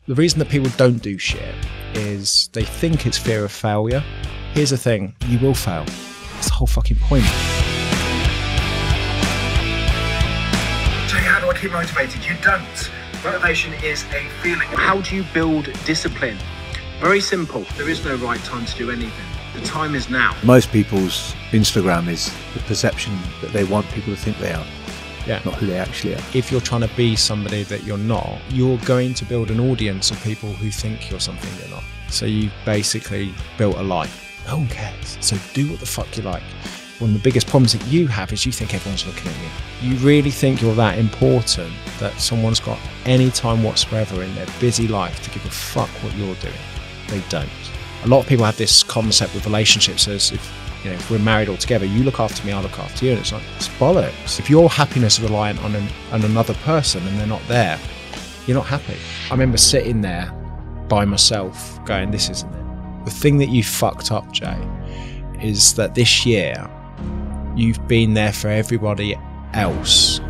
The reason that people don't do shit is they think it's fear of failure. Here's the thing, you will fail. That's the whole fucking point. Jay, how do I keep motivated? You don't. Motivation is a feeling. How do you build discipline? Very simple. There is no right time to do anything. The time is now. Most people's Instagram is the perception that they want people to think they are. Yeah. Not who they actually are. If you're trying to be somebody that you're not, you're going to build an audience of people who think you're something you're not. So you basically built a lie. No one cares. So do what the fuck you like. One of the biggest problems that you have is you think everyone's looking at you. You really think you're that important that someone's got any time whatsoever in their busy life to give a fuck what you're doing. They don't. A lot of people have this concept with relationships as if we're married all together, you look after me, I look after you, and it's like, it's bollocks. If your happiness is reliant on another person and they're not there, you're not happy. I remember sitting there by myself going, this isn't it. The thing that you fucked up, Jay, is that this year you've been there for everybody else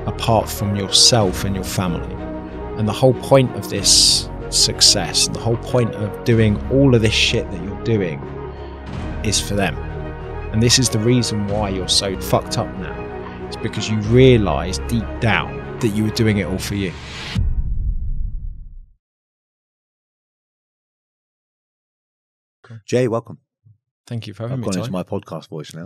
apart from yourself and your family. And the whole point of this success, and the whole point of doing all of this shit that you're doing is for them. And this is the reason why you're so fucked up now. It's because you realise deep down that you were doing it all for you. Cool. Jay, welcome. Thank you for having me. I've gone into my podcast voice now.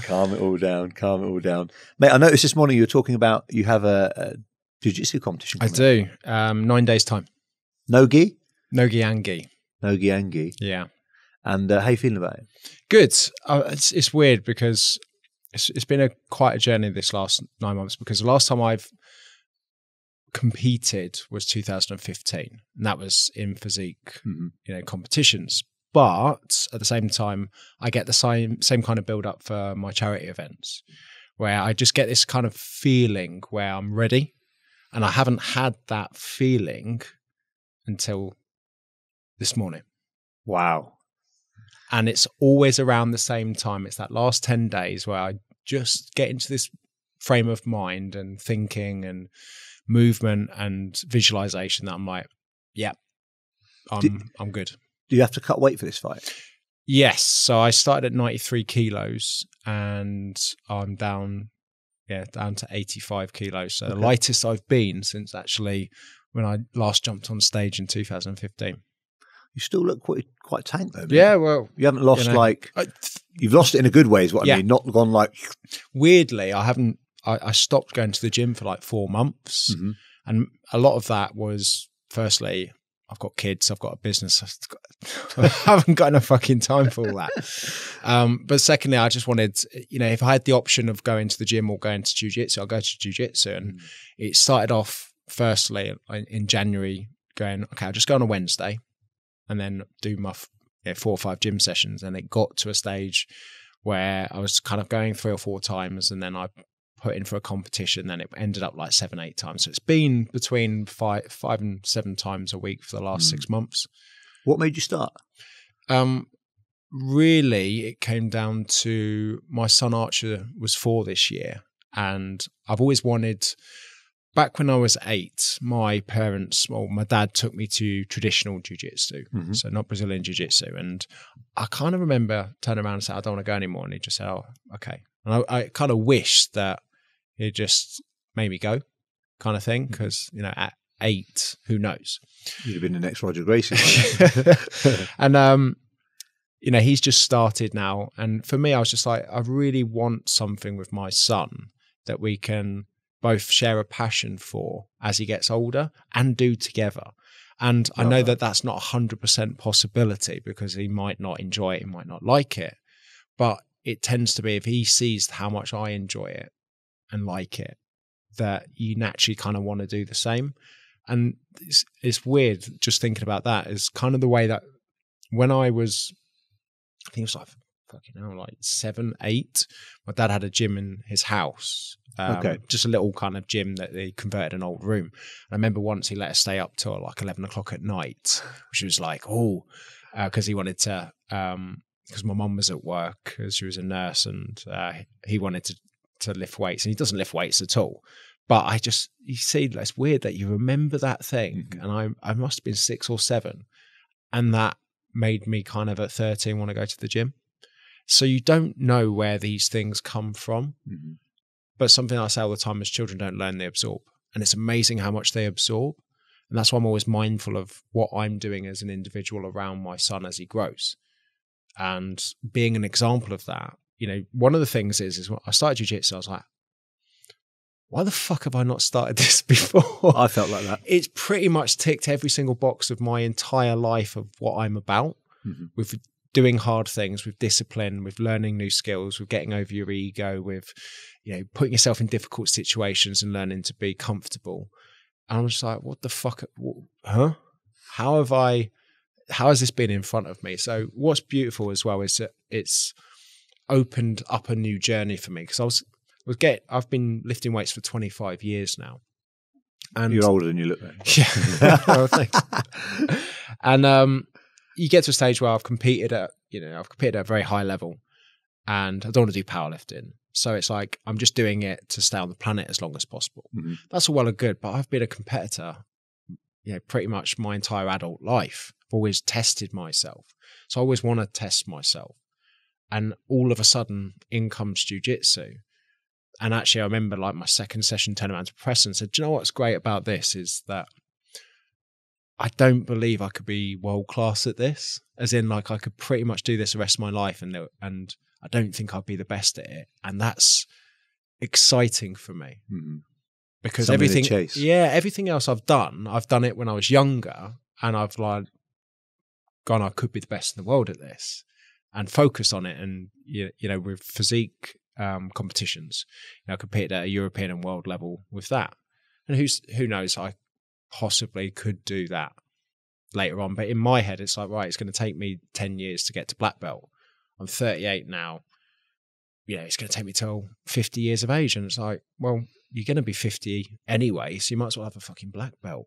Calm it all down. Calm it all down. Mate, I noticed this morning you were talking about you have a jiu-jitsu competition coming. I do. 9 days' time. No-gi? No-gi and gi. No-gi and gi. Yeah. And how are you feeling about it? Good. It's weird because it's been quite a journey this last 9 months, because the last time I've competed was 2015, and that was in physique, competitions. But at the same time, I get the same kind of build up for my charity events, where I just get this kind of feeling where I'm ready, and I haven't had that feeling until this morning. Wow. And it's always around the same time. It's that last 10 days where I just get into this frame of mind and thinking and movement and visualization that I'm like, yeah, I'm good. Do you have to cut weight for this fight? Yes. So I started at 93 kilos and I'm down to 85 kilos. So the lightest I've been since actually when I last jumped on stage in 2015. You still look quite tank though. Man. Yeah, well, you haven't lost you've lost it in a good way is what I mean. Not gone like. Weirdly, I haven't. I stopped going to the gym for like 4 months, and a lot of that was firstly, I've got kids, I've got a business, I haven't got enough fucking time for all that. But secondly, I just wanted, if I had the option of going to the gym or going to jiu-jitsu, I'll go to jiu-jitsu, and it started off firstly in January going, okay, I'll just go on a Wednesday. And then do my 4 or 5 gym sessions. And it got to a stage where I was kind of going 3 or 4 times, and then I put in for a competition. Then it ended up like 7, 8 times. So it's been between 5 and 7 times a week for the last 6 months. What made you start? Really, it came down to my son Archer was 4 this year, and I've always wanted. Back when I was 8, my dad took me to traditional jiu-jitsu, so not Brazilian jiu-jitsu. And I kind of remember turning around and saying, I don't want to go anymore. And he just said, oh, okay. And I kind of wish that he just made me go kind of thing, because, at 8, who knows? You'd have been the next Roger Gracie. And, he's just started now. And for me, I was just like, I really want something with my son that we can both share a passion for as he gets older and do together. And I know that that's not 100% possibility, because he might not enjoy it, he might not like it, but it tends to be if he sees how much I enjoy it and like it, that you naturally kind of want to do the same. And it's weird just thinking about that. Is kind of the way that when I was, I think it was like 7, 8, my dad had a gym in his house. Just a little kind of gym that they converted an old room. And I remember once he let us stay up till like 11 o'clock at night, which was like, because he wanted to, because my mum was at work, because she was a nurse, and he wanted to lift weights, and he doesn't lift weights at all. But you see, it's weird that you remember that thing. And I must have been 6 or 7. And that made me kind of at 13 want to go to the gym. So you don't know where these things come from. But something I say all the time is children don't learn, they absorb. And it's amazing how much they absorb. And that's why I'm always mindful of what I'm doing as an individual around my son as he grows. And being an example of that, one of the things is when I started jiu-jitsu, I was like, why the fuck have I not started this before? I felt like that. It's pretty much ticked every single box of my entire life of what I'm about, with doing hard things, with discipline, with learning new skills, with getting over your ego, with putting yourself in difficult situations and learning to be comfortable. And I'm just like, what the fuck? Huh? How has this been in front of me? So what's beautiful as well is that it's opened up a new journey for me, because I've been lifting weights for 25 years now. And you're older than you look, man. Yeah. Well, thanks. And you get to a stage where I've competed at a very high level, and I don't want to do powerlifting. So it's like I'm just doing it to stay on the planet as long as possible. That's all well and good, but I've been a competitor, pretty much my entire adult life. I've always tested myself. So I always want to test myself. And all of a sudden, in comes jiu-jitsu. And actually, I remember like my second session, turned around to press and said, do you know what's great about this is that I don't believe I could be world class at this. As in, like, I could pretty much do this the rest of my life, and I don't think I'd be the best at it. And that's exciting for me. Because something everything else I've done it when I was younger, and I've like gone, I could be the best in the world at this, and focus on it. And with physique competitions, I competed at a European and world level with that. And who knows, I possibly could do that later on. But in my head, it's like, right, it's going to take me 10 years to get to black belt. I'm 38 now. It's going to take me till 50 years of age. And it's like, well, you're going to be 50 anyway, so you might as well have a fucking black belt.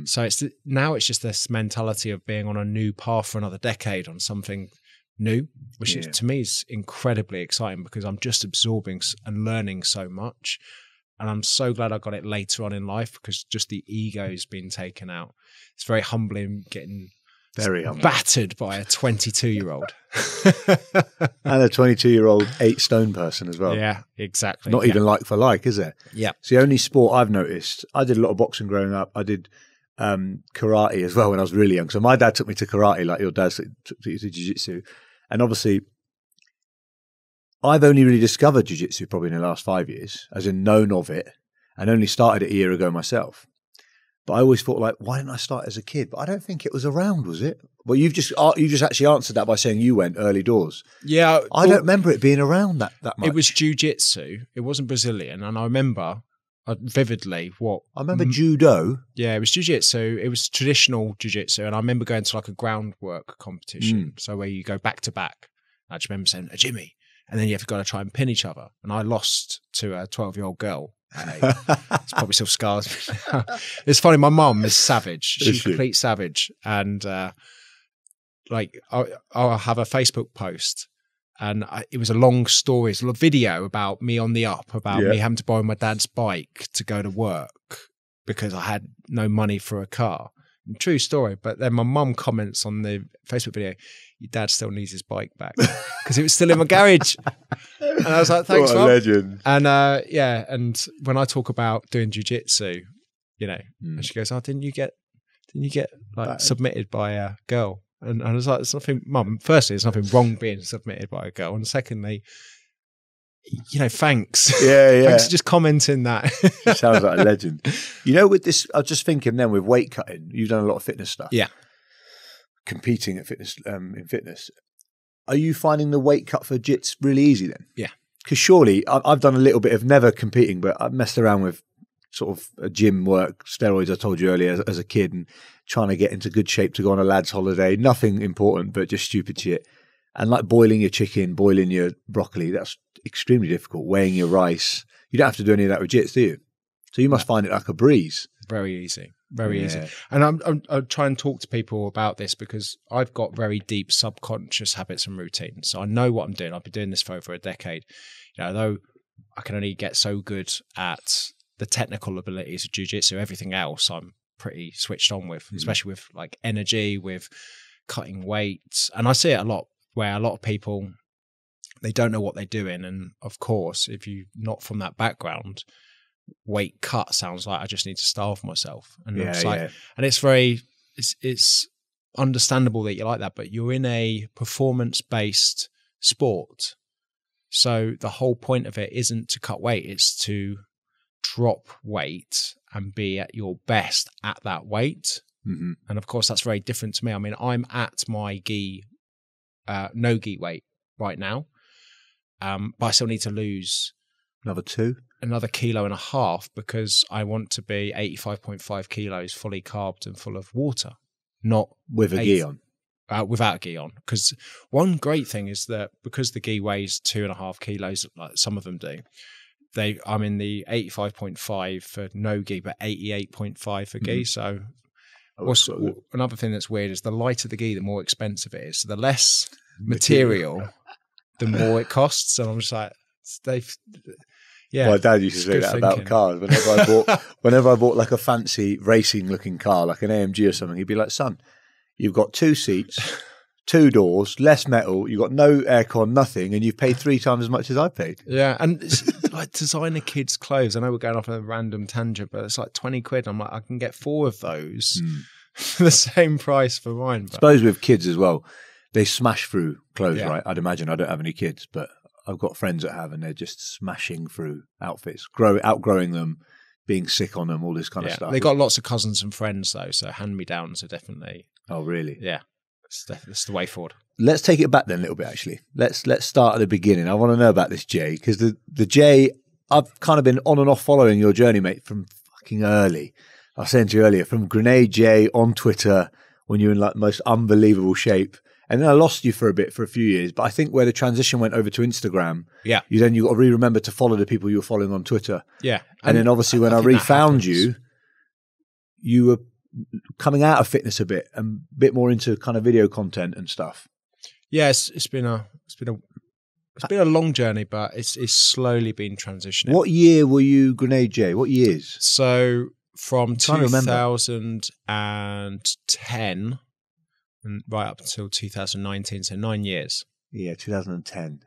So now it's just this mentality of being on a new path for another decade on something new, which is, to me, is incredibly exciting, because I'm just absorbing and learning so much. And I'm so glad I got it later on in life, because just the ego's been taken out. It's very humbling getting battered by a 22-year-old. And a 22-year-old 8-stone person as well. Yeah, exactly. Not even like for like, is it? Yeah. It's the only sport I've noticed. I did a lot of boxing growing up. I did karate as well when I was really young. So my dad took me to karate, like your dad took you to jiu-jitsu. And obviously, I've only really discovered jiu-jitsu probably in the last 5 years, as in known of it, and only started it a year ago myself. But I always thought, like, why didn't I start as a kid? But I don't think it was around, was it? Well, you just actually answered that by saying you went early doors. Yeah. I don't remember it being around that much. It was jiu-jitsu. It wasn't Brazilian. And I remember vividly what... I remember judo. Yeah, it was jiu-jitsu. It was traditional jiu-jitsu. And I remember going to like a groundwork competition. So where you go back to back. I just remember saying, Jimmy. And then you've got to try and pin each other. And I lost to a 12-year-old girl. It's probably still scars me now. It's funny, my mum is savage. She's a complete savage. And I'll have a Facebook post, and it was a long story. It's a video about me on the up, about me having to borrow my dad's bike to go to work because I had no money for a car. True story. But then my mum comments on the Facebook video, your dad still needs his bike back, because it was still in my garage. And I was like, thanks, what a Mum. legend. And and when I talk about doing jiu-jitsu, and she goes, oh, didn't you get like submitted by a girl? And I was like, there's nothing, Mum, firstly, there's nothing wrong being submitted by a girl. And secondly, thanks. Yeah. Thanks for just commenting that. Sounds like a legend. With this, I was just thinking then, with weight cutting, you've done a lot of fitness stuff. Yeah. Competing at fitness, in fitness. Are you finding the weight cut for jits really easy then? Yeah. Because surely, I've done a little bit of never competing, but I've messed around with sort of a gym work, steroids, I told you earlier, as a kid, and trying to get into good shape to go on a lad's holiday. Nothing important, but just stupid shit. And like boiling your chicken, boiling your broccoli, that's extremely difficult. Weighing your rice. You don't have to do any of that with jits, do you? So you must find it like a breeze. Very easy. Very easy. And I'm trying to talk to people about this, because I've got very deep subconscious habits and routines. So I know what I'm doing. I've been doing this for over a decade. Though I can only get so good at the technical abilities of jiu-jitsu. Everything else I'm pretty switched on with, especially with like energy, with cutting weights. And I see it a lot where a lot of people, they don't know what they're doing. And of course, if you're not from that background, weight cut sounds like I just need to starve myself. And and it's understandable that you like that, but you're in a performance-based sport. So the whole point of it isn't to cut weight, it's to drop weight and be at your best at that weight. And of course, that's very different to me. I mean, I'm at my no gi weight right now, but I still need to lose another 1.5 kilos because I want to be 85.5 kilos fully carbed and full of water, not with a gi on. Without a gi on. Because one great thing is that because the gi weighs 2.5 kilos, like some of them do, I'm in the 85.5 for no gi, but 88.5 for gi. So another thing that's weird is the lighter the gi, the more expensive it is. So the less material, the more it costs. And I'm just like, my dad used to say that about cars. Whenever I bought like a fancy racing looking car, like an AMG or something, he'd be like, son, you've got 2 seats, 2 doors, less metal, you've got no aircon, nothing, and you've paid 3 times as much as I paid. Yeah, and it's like designer kids' clothes. I know we're going off on a random tangent, but it's like 20 quid. I'm like, I can get 4 of those for the same price for mine. But I suppose with kids as well, they smash through clothes, right? I'd imagine. I don't have any kids, but I've got friends that have, and they're just smashing through outfits, outgrowing them, being sick on them, all this kind of stuff. They got lots of cousins and friends though, so hand-me-downs are definitely. Oh, really? Yeah, it's the way forward. Let's take it back then a little bit. Actually, let's start at the beginning. I want to know about this Jay, because the Jay, I've kind of been on and off following your journey, mate, from fucking early. I was saying to you earlier, from Grenade Jay on Twitter when you were in like the most unbelievable shape. And then I lost you for a few years. But I think where the transition went over to Instagram, you got to remember to follow the people you were following on Twitter. Yeah. And then obviously when I refound you, you were coming out of fitness a bit and a bit more into kind of video content and stuff. Yeah, it's been a long journey, but it's slowly been transitioning. What year were you Grenade Jay? What years? So from 2010 and right up until 2019, so 9 years. Yeah, 2010.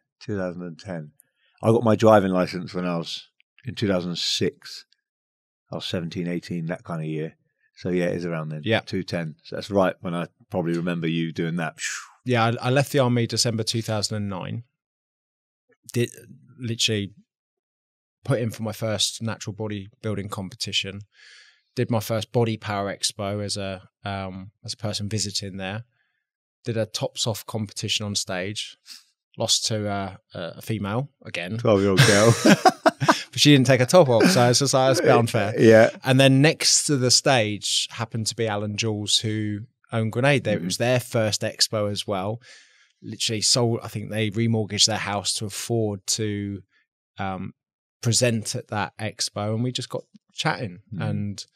I got my driving license when I was in 2006. I was 17, 18, that kind of year. So yeah, it is around then. Yeah. 2010. So that's right when I probably remember you doing that. Yeah, I left the army December 2009. Did literally put in for my first natural bodybuilding competition. Did my first Body Power Expo as a person visiting there. Did a tops off competition on stage. Lost to a female again, 12-year-old girl, but she didn't take her top off, so it's just like, that's a bit unfair. Yeah. And then next to the stage happened to be Alan Jules, who owned Grenade. It was their first expo as well. Literally sold. I think they remortgaged their house to afford to present at that expo, and we just got chatting and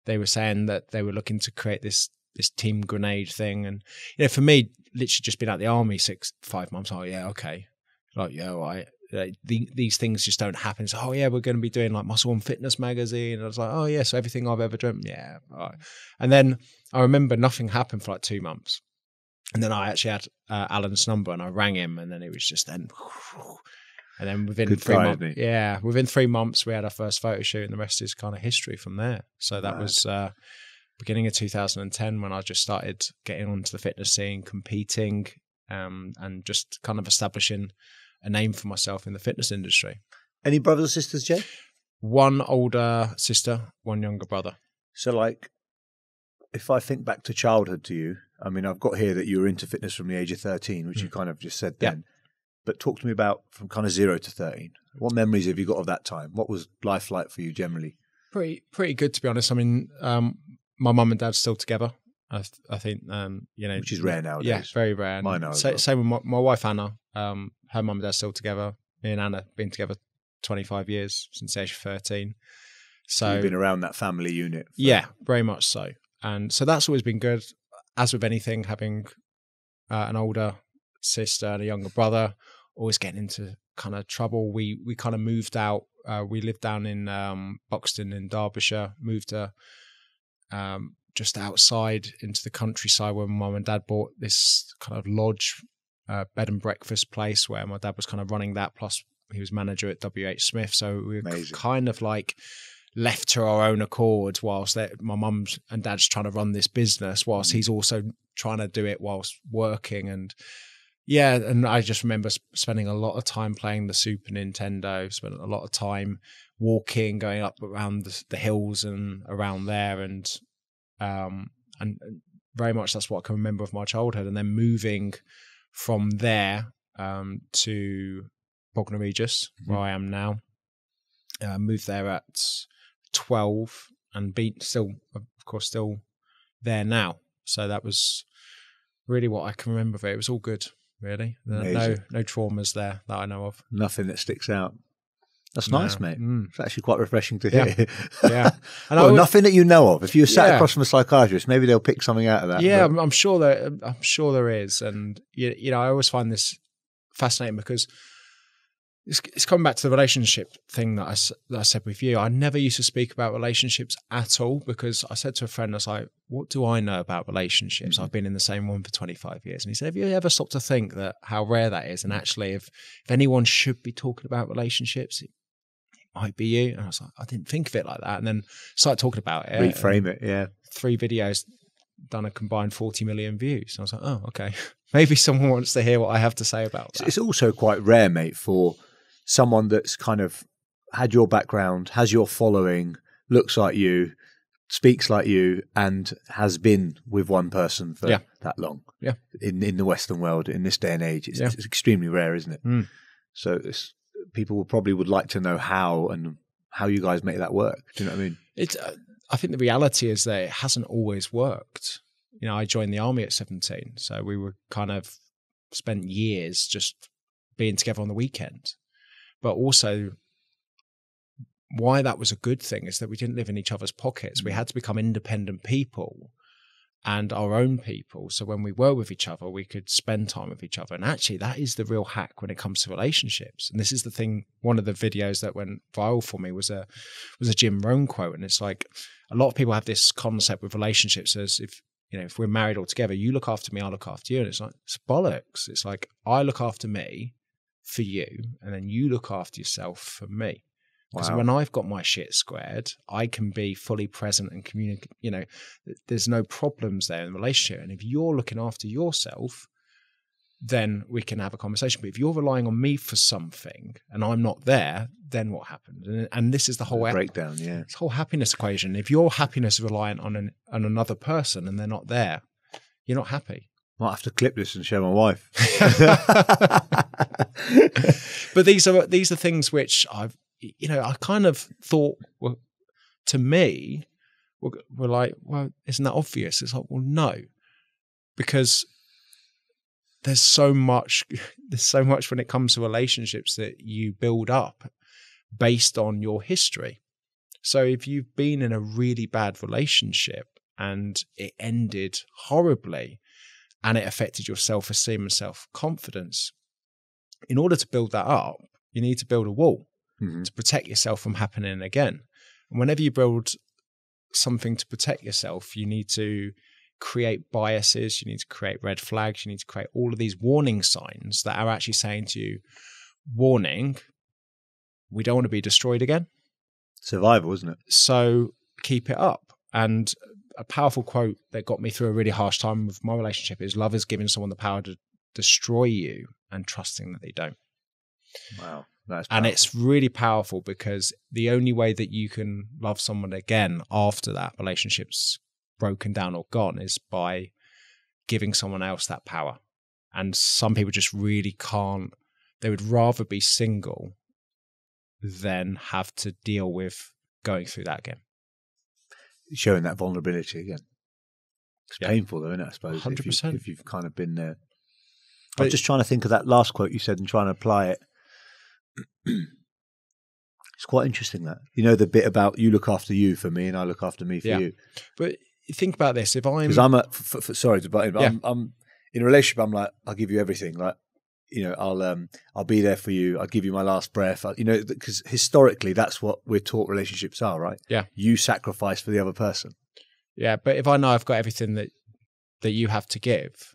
they were saying that they were looking to create this Team Grenade thing. And for me, literally just been out the army 5 months, all right, these things just don't happen. So we're going to be doing like Muscle and Fitness magazine, and I was like, so everything I've ever dreamt, all right. And then I remember nothing happened for like 2 months, and then I actually had Alan's number and I rang him, and then it was just then. And then within 3 months, within 3 months, we had our first photo shoot, and the rest is kind of history from there. So that was beginning of 2010 when I just started getting onto the fitness scene, competing, and just kind of establishing a name for myself in the fitness industry. Any brothers or sisters, Jay? One older sister, one younger brother. So, like, if I think back to childhood to you, I mean, I've got here that you were into fitness from the age of 13, which you kind of just said then. But talk to me about from kind of 0 to 13. What memories have you got of that time? What was life like for you generally? Pretty good, to be honest. I mean, my mum and dad's still together. I think, which is rare nowadays. Yeah, very rare. Mine are. Same with my wife Anna. Her mum and dad still together. Me and Anna been together 25 years since the age of 13. So you've been around that family unit. Yeah, very much so. And so that's always been good. As with anything, having an older sister and a younger brother, always getting into kind of trouble. We kind of moved out we lived down in Buxton in Derbyshire, moved to just outside into the countryside where my mum and dad bought this kind of lodge, bed and breakfast place where my dad was kind of running that. Plus he was manager at WH Smith. So we were kind of like left to our own accord whilst my mum and dad's trying to run this business whilst he's also trying to do it whilst working. And yeah, and I just remember spending a lot of time playing the Super Nintendo, spending a lot of time walking, going up around the hills and around there, and very much that's what I can remember of my childhood. And then moving from there to Bognor Regis, where I am now. Moved there at 12 and still there now. So that was really what I can remember of it. It was all good, really. No traumas there that I know of. Nothing that sticks out. That's nice, mate. It's actually quite refreshing to hear. Yeah. And well, nothing that you know of. If you were sat across from a psychiatrist, maybe they'll pick something out of that. Yeah, I'm sure there is. And you know, I always find this fascinating because it's coming back to the relationship thing that I said with you. I never used to speak about relationships at all because I said to a friend, I was like, what do I know about relationships? I've been in the same one for 25 years. And he said, have you ever stopped to think that how rare that is? And actually, if anyone should be talking about relationships, it might be you. And I was like, I didn't think of it like that. And then started talking about it. Reframe it, yeah. 3 videos, done a combined 40 million views. And I was like, oh, okay. Maybe someone wants to hear what I have to say about that. It's also quite rare, mate, for someone that's kind of had your background, has your following, looks like you, speaks like you, and has been with one person for that long. Yeah. In the Western world, in this day and age, it's extremely rare, isn't it? So people would like to know how you guys make that work. Do you know what I mean? I think the reality is that it hasn't always worked. You know, I joined the army at 17, so we were kind of spent years just being together on the weekend. But also, why that was a good thing is that we didn't live in each other's pockets. We had to become independent people and our own people. So when we were with each other, we could spend time with each other. And actually, that is the real hack when it comes to relationships. And this is the thing. One of the videos that went viral for me was a Jim Rohn quote. And it's like a lot of people have this concept with relationships as if we're married all together, you look after me, I look after you. And it's like, it's bollocks. It's like, I look after me for you, and then you look after yourself for me. Because when I've got my shit squared, I can be fully present and communicate. You know, there's no problems there in the relationship. And if you're looking after yourself, then we can have a conversation. But if you're relying on me for something and I'm not there, then what happens? And this is the whole breakdown. Yeah, this whole happiness equation. If your happiness is reliant on another person and they're not there, you're not happy. Might have to clip this and show my wife. But these are things which I kind of thought were, to me, were like, well, isn't that obvious? It's like, well, no, because there's so much when it comes to relationships that you build up based on your history. So if you've been in a really bad relationship and it ended horribly, and it affected your self-esteem and self-confidence, in order to build that up, you need to build a wall to protect yourself from happening again. And whenever you build something to protect yourself, you need to create biases, you need to create red flags, you need to create all of these warning signs that are actually saying to you, warning, we don't want to be destroyed again. Survival, isn't it? So keep it up. And a powerful quote that got me through a really harsh time with my relationship is, love is giving someone the power to destroy you and trusting that they don't. Wow. That's powerful. And it's really powerful because the only way that you can love someone again after that relationship's broken down or gone is by giving someone else that power. And some people just really can't. They would rather be single than have to deal with going through that again. Showing that vulnerability again. It's painful though, isn't it, I suppose? 100%. If you've kind of been there. I'm just trying to think of that last quote you said and trying to apply it. It's quite interesting that. You know, the bit about you look after you for me and I look after me for you. But think about this. If I'm... Because sorry to butt in, but I'm in a relationship, I'm like, I'll give you everything. Like, I'll be there for you. I'll give you my last breath. Because historically, that's what we're taught relationships are, right? Yeah. You sacrifice for the other person. Yeah, but if I know I've got everything that you have to give,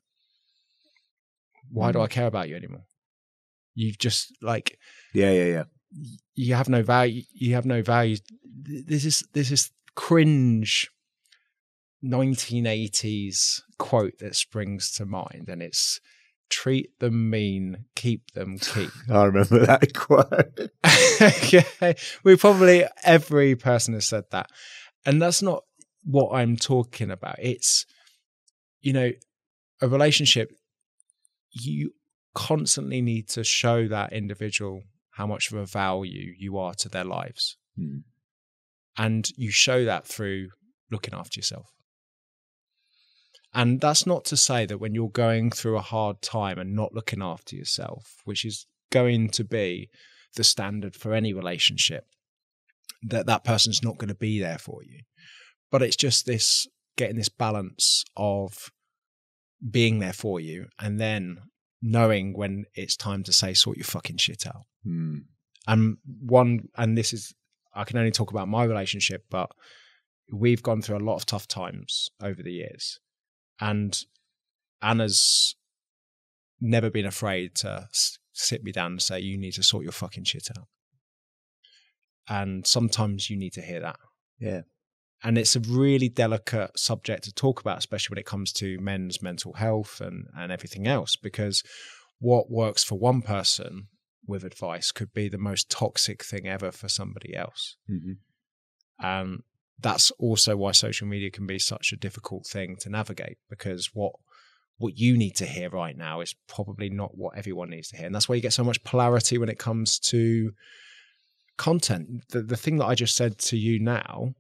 why do I care about you anymore? You've just like, yeah. You have no value. You have no value. There's this cringe 1980s quote that springs to mind, and it's "Treat them mean, keep them keep." I remember that quote. Yeah, every person has said that, and that's not what I'm talking about. It's, a relationship. You constantly need to show that individual how much of a value you are to their lives. And you show that through looking after yourself. And that's not to say that when you're going through a hard time and not looking after yourself, which is going to be the standard for any relationship, that person's not going to be there for you. But it's just getting this balance of being there for you and then knowing when it's time to say, sort your fucking shit out. And this is, I can only talk about my relationship, but we've gone through a lot of tough times over the years. And Anna's never been afraid to sit me down and say, you need to sort your fucking shit out. And sometimes you need to hear that. Yeah. And it's a really delicate subject to talk about, especially when it comes to men's mental health and everything else, because what works for one person with advice could be the most toxic thing ever for somebody else. And that's also why social media can be such a difficult thing to navigate, because what you need to hear right now is probably not what everyone needs to hear. And that's why you get so much polarity when it comes to content. The thing that I just said to you now,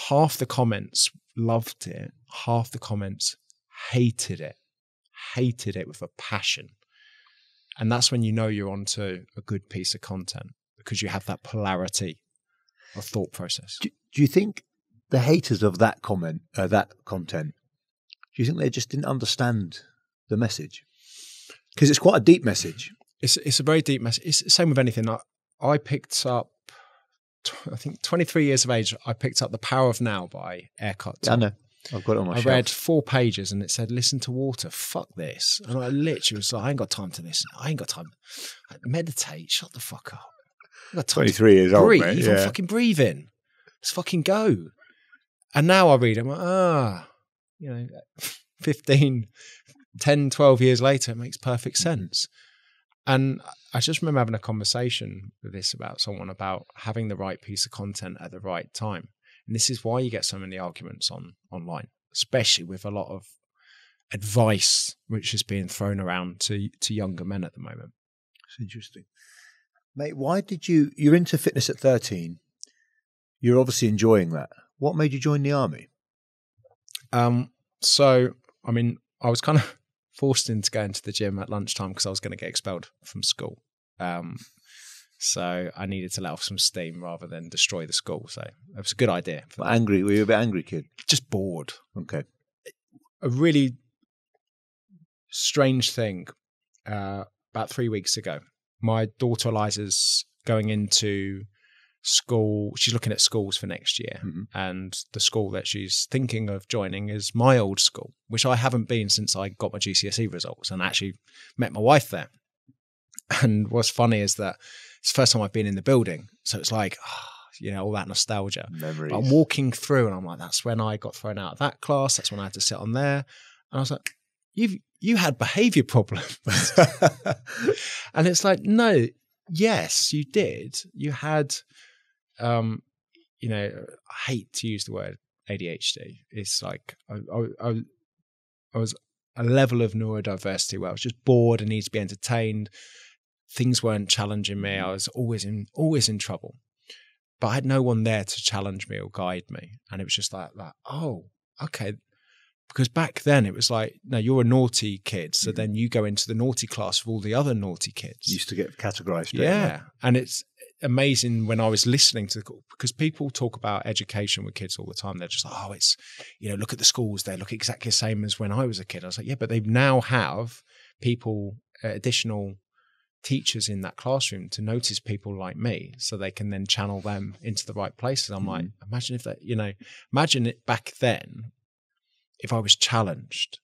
half the comments loved it, half the comments hated it with a passion. And that's when you know you're onto a good piece of content, because you have that polarity of thought process. Do you think the haters of that content, do you think they just didn't understand the message? Because it's quite a deep message. It's a very deep message. It's the same with anything. I picked up, I think 23 years of age, I picked up The Power of Now by Eckhart Tolle. I know. I've got it on my shelf. I read 4 pages and it said, listen to water. Fuck this. And I literally was like, I ain't got time to listen. I ain't got time. Meditate. Shut the fuck up. I got time 23 years old, mate. Yeah. I'm fucking breathing. Let's fucking go. And now I read, I'm like, 10, 12 years later, it makes perfect sense. And I just remember having a conversation with this about someone about having the right piece of content at the right time. And this is why you get so many arguments online, especially with a lot of advice which is being thrown around to younger men at the moment. It's interesting. Mate, why did you're into fitness at 13. You're obviously enjoying that. What made you join the army? So, I mean, I was kind of forced into going to the gym at lunchtime because I was going to get expelled from school. So I needed to let off some steam rather than destroy the school. So it was a good idea. Angry? Were you a bit angry, kid? Just bored. Okay. A really strange thing. About 3 weeks ago, my daughter Eliza's going into school. She's looking at schools for next year. And the school that she's thinking of joining is my old school, which I haven't been since I got my GCSE results and actually met my wife there. And what's funny is that it's the first time I've been in the building. So it's like, all that nostalgia. Memories. But I'm walking through and I'm like, that's when I got thrown out of that class. That's when I had to sit on there. And I was like, you had behavior problems. And it's like, no, yes, you did. You had, I hate to use the word ADHD. It's like, I was a level of neurodiversity where I was just bored and needed to be entertained. Things weren't challenging me. I was always in trouble, but I had no one there to challenge me or guide me. And it was just like, oh, okay. Because back then it was like, no, you're a naughty kid. So then you go into the naughty class with all the other naughty kids. Used to get categorized. Yeah. And it's amazing when I was listening to because people talk about education with kids all the time. They're just like, oh, it's, look at the schools. They look exactly the same as when I was a kid. I was like, yeah, but they now have people additional teachers in that classroom to notice people like me so they can then channel them into the right places. I'm like, imagine if that, imagine it back then if I was challenged.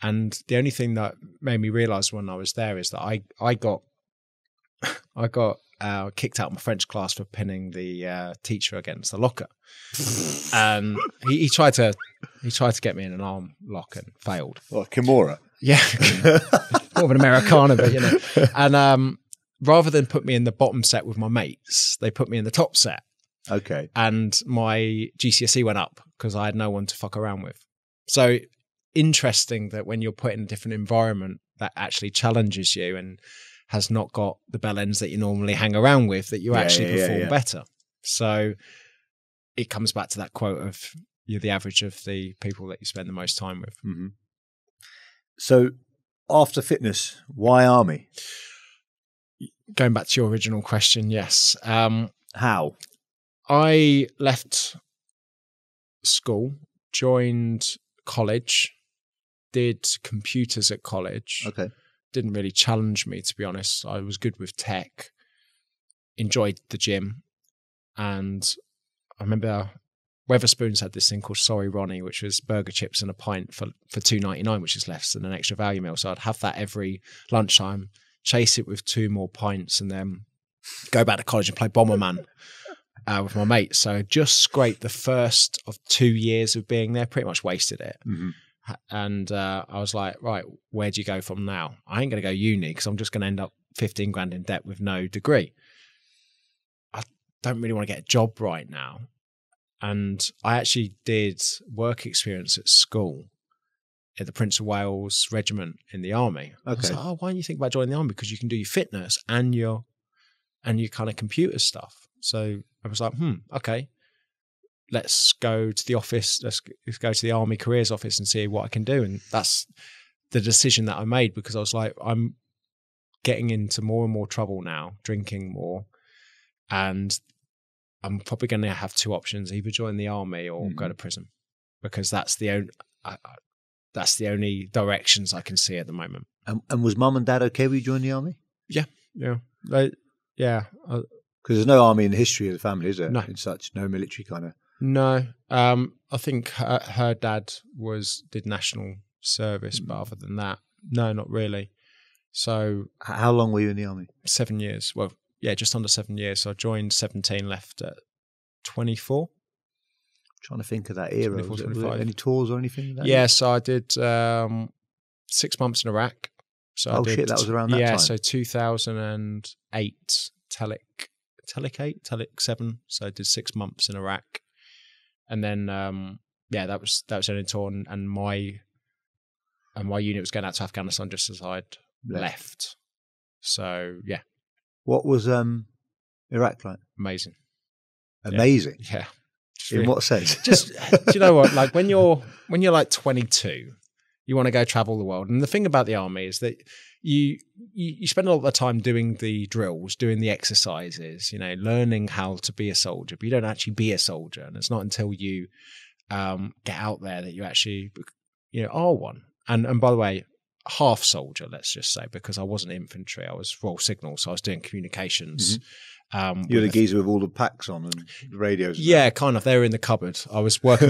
And the only thing that made me realize when I was there is that I got kicked out of my French class for pinning the teacher against the locker. And he tried to get me in an arm lock and failed. Well, Kimura. Yeah. More of an Americana, but And rather than put me in the bottom set with my mates, they put me in the top set. Okay. And my GCSE went up because I had no one to fuck around with. So interesting that when you're put in a different environment that actually challenges you and has not got the bell ends that you normally hang around with, that you actually perform better. So it comes back to that quote of you're the average of the people that you spend the most time with. Mm-hmm. So after fitness, why army? Going back to your original question, yes. How? I left school, joined college, did computers at college. Okay. Didn't really challenge me, to be honest. I was good with tech, enjoyed the gym. And I remember Weatherspoons had this thing called Sorry Ronnie, which was burger chips and a pint for $2.99, which is less than an extra value meal. So I'd have that every lunchtime, chase it with 2 more pints, and then go back to college and play Bomberman with my mates. So just scraped the first of 2 years of being there, pretty much wasted it. Mm-hmm. And I was like, right, where do you go from now? I ain't going to go uni because I'm just going to end up 15 grand in debt with no degree. I don't really want to get a job right now. And I actually did work experience at school at the Prince of Wales Regiment in the army. Okay. I was like, why don't you think about joining the army? Because you can do your fitness and your kind of computer stuff. So I was like, okay. Let's go to the office. Let's go to the Army Careers Office and see what I can do. And that's the decision that I made, because I was like, I'm getting into more and more trouble now, drinking more. And I'm probably going to have 2 options: either join the army or go to prison, because that's the only directions I can see at the moment. And was mum and dad okay with you joining the army? Yeah. Because there's no army in the history of the family, is there? No. In such, no military kind of. No. I think her dad did national service, but other than that, no, not really. So how long were you in the army? 7 years. Well, yeah, just under 7 years. So I joined 17, left at 24. Trying to think of that era. 24, was there any tours or anything? Yeah, so I did 6 months in Iraq. So that was around that time. Yeah, so 2008, Telic 7. So I did 6 months in Iraq. And then, that was only tour, and my unit was going out to Afghanistan just as I'd left. So, yeah. What was Iraq like? Amazing. Amazing? Yeah. In what sense? Just, do you know what? Like when you're like 22, you want to go travel the world. And the thing about the army is that you spend a lot of the time doing the drills, doing the exercises, learning how to be a soldier, but you don't actually be a soldier. And it's not until you get out there that you actually, are one. And by the way, half soldier, let's just say, because I wasn't infantry, I was Royal Signal, so I was doing communications. You're the geezer with all the packs on and the radios. Yeah, kind of. They were in the cupboard. I was working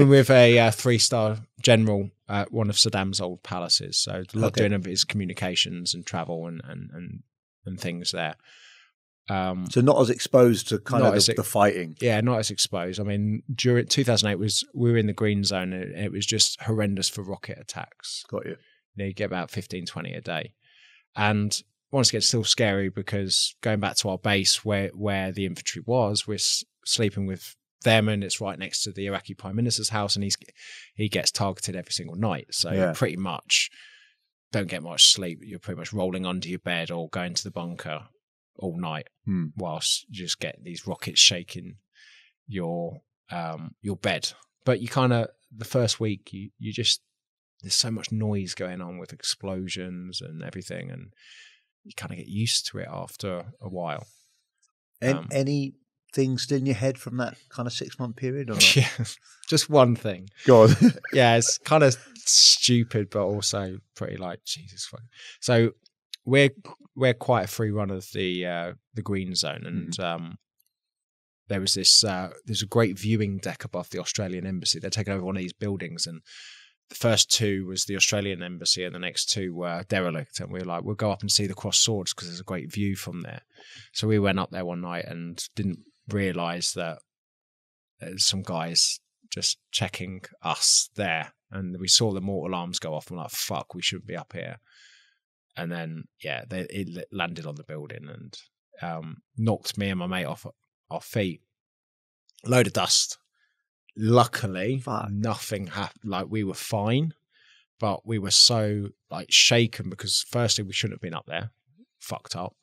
with a 3-star general at one of Saddam's old palaces. So a lot doing of his communications and travel and things there. So not as exposed to kind of the fighting. Yeah, not as exposed. I mean, during 2008 we were in the green zone, and it was just horrendous for rocket attacks. Got you. You get about 15, 20 a day. And once again, it's still scary because going back to our base where the infantry was, we're sleeping with them, and it's right next to the Iraqi Prime Minister's house, and he gets targeted every single night. So you pretty much don't get much sleep. You're pretty much rolling under your bed or going to the bunker all night whilst you just get these rockets shaking your bed. But you kind of, the first week, you just, there's so much noise going on with explosions and everything, and you kind of get used to it after a while. Anything still in your head from that kind of 6-month period? Or not? Yeah, just one thing. Go on. Yeah, it's kind of stupid, but also pretty like Jesus fuck. So we're quite a free run of the green zone, and there was this there's a great viewing deck above the Australian embassy. They're taking over one of these buildings, and the first two was the Australian embassy, and the next two were derelict. And we were like, we'll go up and see the crossed swords because there's a great view from there. So we went up there one night and didn't realise that there's some guys just checking us there, and we saw the mortal alarms go off, and we're like, fuck, we shouldn't be up here. And then it landed on the building and knocked me and my mate off our feet. A load of dust. Luckily, nothing happened. Like, we were fine, but we were so like shaken because firstly, we shouldn't have been up there, fucked up.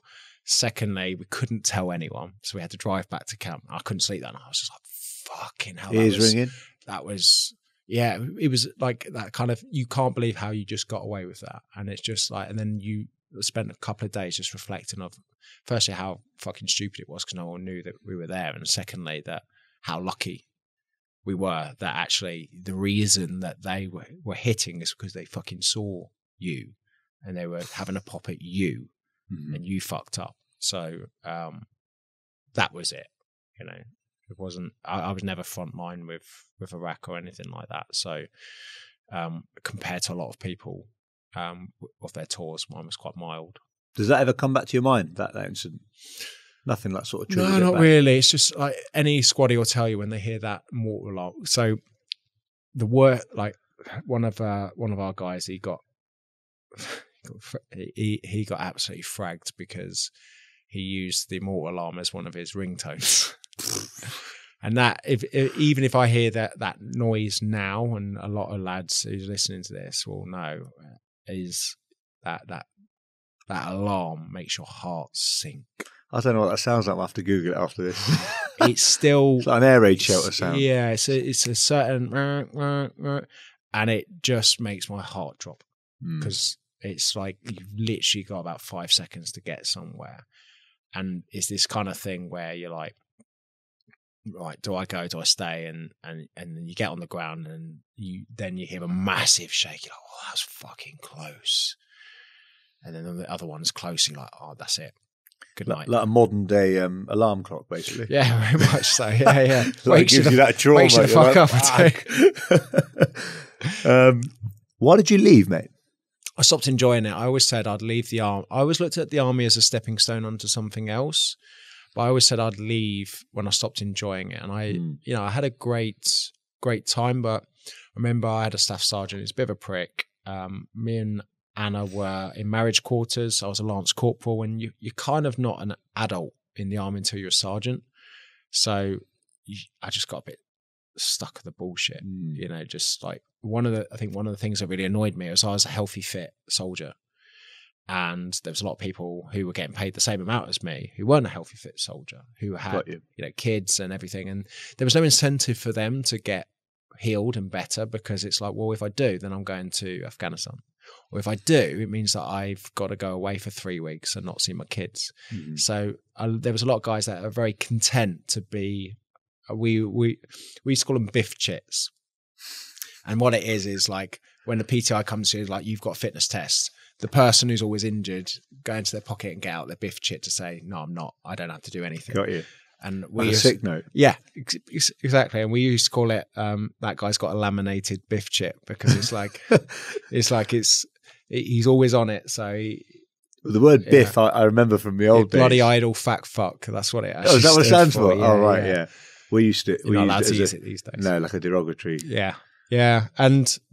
Secondly, we couldn't tell anyone, so we had to drive back to camp. I couldn't sleep that night. I was just like, fucking hell. Ears ringing. That was, yeah, it was like that kind of, you can't believe how you just got away with that. And it's just like, and then you spent a couple of days just reflecting of, firstly, how fucking stupid it was because no one knew that we were there. And secondly, that how lucky we were that actually the reason that they were hitting is because they fucking saw you and they were having a pop at you and you fucked up. So that was it. You know, it wasn't, I was never frontline with Iraq or anything like that. So compared to a lot of people of their tours, mine was quite mild. Does that ever come back to your mind, that incident? Nothing like sort of triggers No, it not back? really. It's just like any squaddy will tell you when they hear that mortal alarm. So the word, like one of our guys, he got absolutely fragged because he used the mortal alarm as one of his ringtones. And that, even if I hear that noise now, and a lot of lads who's listening to this will know, is that alarm makes your heart sink. I don't know what that sounds like. I'll have to Google it after this. It's still it's like an air raid shelter sound. Yeah, it's a certain, and it just makes my heart drop because it's like you've literally got about 5 seconds to get somewhere, and it's this kind of thing where you're like, right, do I go? Do I stay? And then you get on the ground, and you hear a massive shake. You're like, oh, that was fucking close. And then the other one's close. You're like, oh, that's it. Good night. Like a modern day alarm clock, basically. Yeah, very much so. Yeah. Wakes you that trauma. Wakes you the fuck up. Why did you leave, mate? I stopped enjoying it. I always said I'd leave the army. I always looked at the army as a stepping stone onto something else. But I always said I'd leave when I stopped enjoying it. And I had a great time. But I remember I had a staff sergeant. He's a bit of a prick. Me and Anna were in marriage quarters. I was a lance corporal, and you're kind of not an adult in the army until you're a sergeant. So I just got a bit stuck with the bullshit. You know, just like one of the things that really annoyed me was I was a healthy, fit soldier. And there was a lot of people who were getting paid the same amount as me who weren't a healthy, fit soldier, who had kids and everything. And there was no incentive for them to get healed and better because it's like, well, if I do, then I'm going to Afghanistan. Or if I do, it means that I've got to go away for 3 weeks and not see my kids. So there was a lot of guys that are very content to be, we used to call them biff chits. And what it is like when the PTI comes to you, like, you've got a fitness test, the person who's always injured go into their pocket and get out their biff chit to say, no, I'm not. I don't have to do anything. Got you. And a sick note. Yeah, exactly. And we used to call it, that guy's got a laminated biff chip because it's like, he's always on it. So the word biff, I remember from the old days. Bloody idle fat fuck. That's what it actually is that what it stands for? Yeah, oh, right, yeah. We used to. You're not allowed to use it these days. No, like a derogatory. Yeah.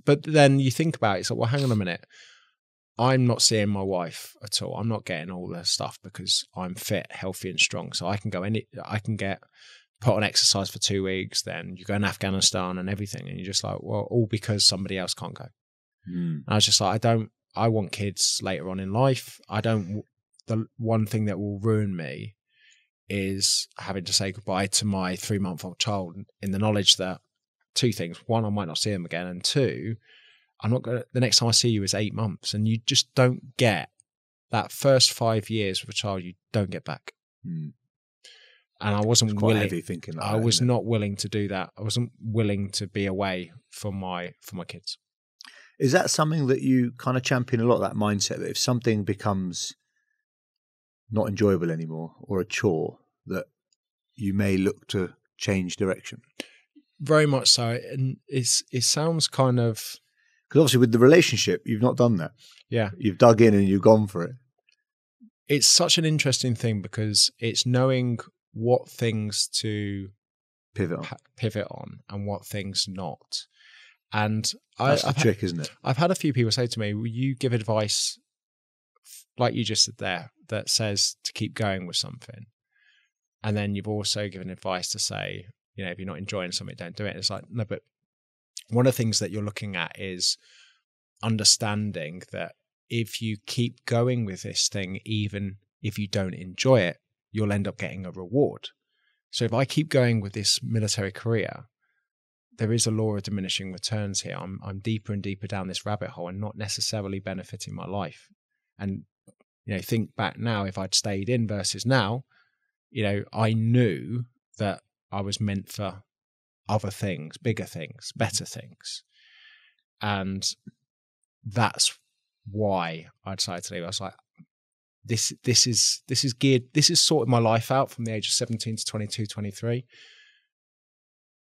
But then you think about it, it's like, well, hang on a minute. I'm not seeing my wife at all. I'm not getting all the stuff because I'm fit, healthy and strong. So I can get put on exercise for 2 weeks. Then you go in Afghanistan and everything. And you're just like, well, all because somebody else can't go. And I was just like, I want kids later on in life. The one thing that will ruin me is having to say goodbye to my 3-month-old child in the knowledge that 2 things. 1, I might not see him again. And 2, the next time I see you is 8 months, and you just don't get that first 5 years with a child. You don't get back. And I wasn't willing. Heavy thinking like I was not willing to do that. I wasn't willing to be away from my kids. Is that something that you kind of champion a lot, that mindset that if something becomes not enjoyable anymore or a chore, that you may look to change direction? Very much so. And it sounds kind of... Because obviously with the relationship, you've not done that. Yeah. You've dug in and you've gone for it. It's such an interesting thing because it's knowing what things to pivot on and what things not. And that's the trick, isn't it? I've had a few people say to me, will you give advice like you just said there that says to keep going with something? And then you've also given advice to say, if you're not enjoying something, don't do it. It's like, no, but one of the things that you're looking at is understanding that if you keep going with this thing, even if you don't enjoy it, you'll end up getting a reward. So if I keep going with this military career, there is a law of diminishing returns here. I'm deeper and deeper down this rabbit hole and not necessarily benefiting my life. And, think back now, if I'd stayed in versus now, I knew that I was meant for other things, bigger things, better things. And that's why I decided to leave. I was like, this is geared, this is sorting my life out from the age of 17 to 22, 23.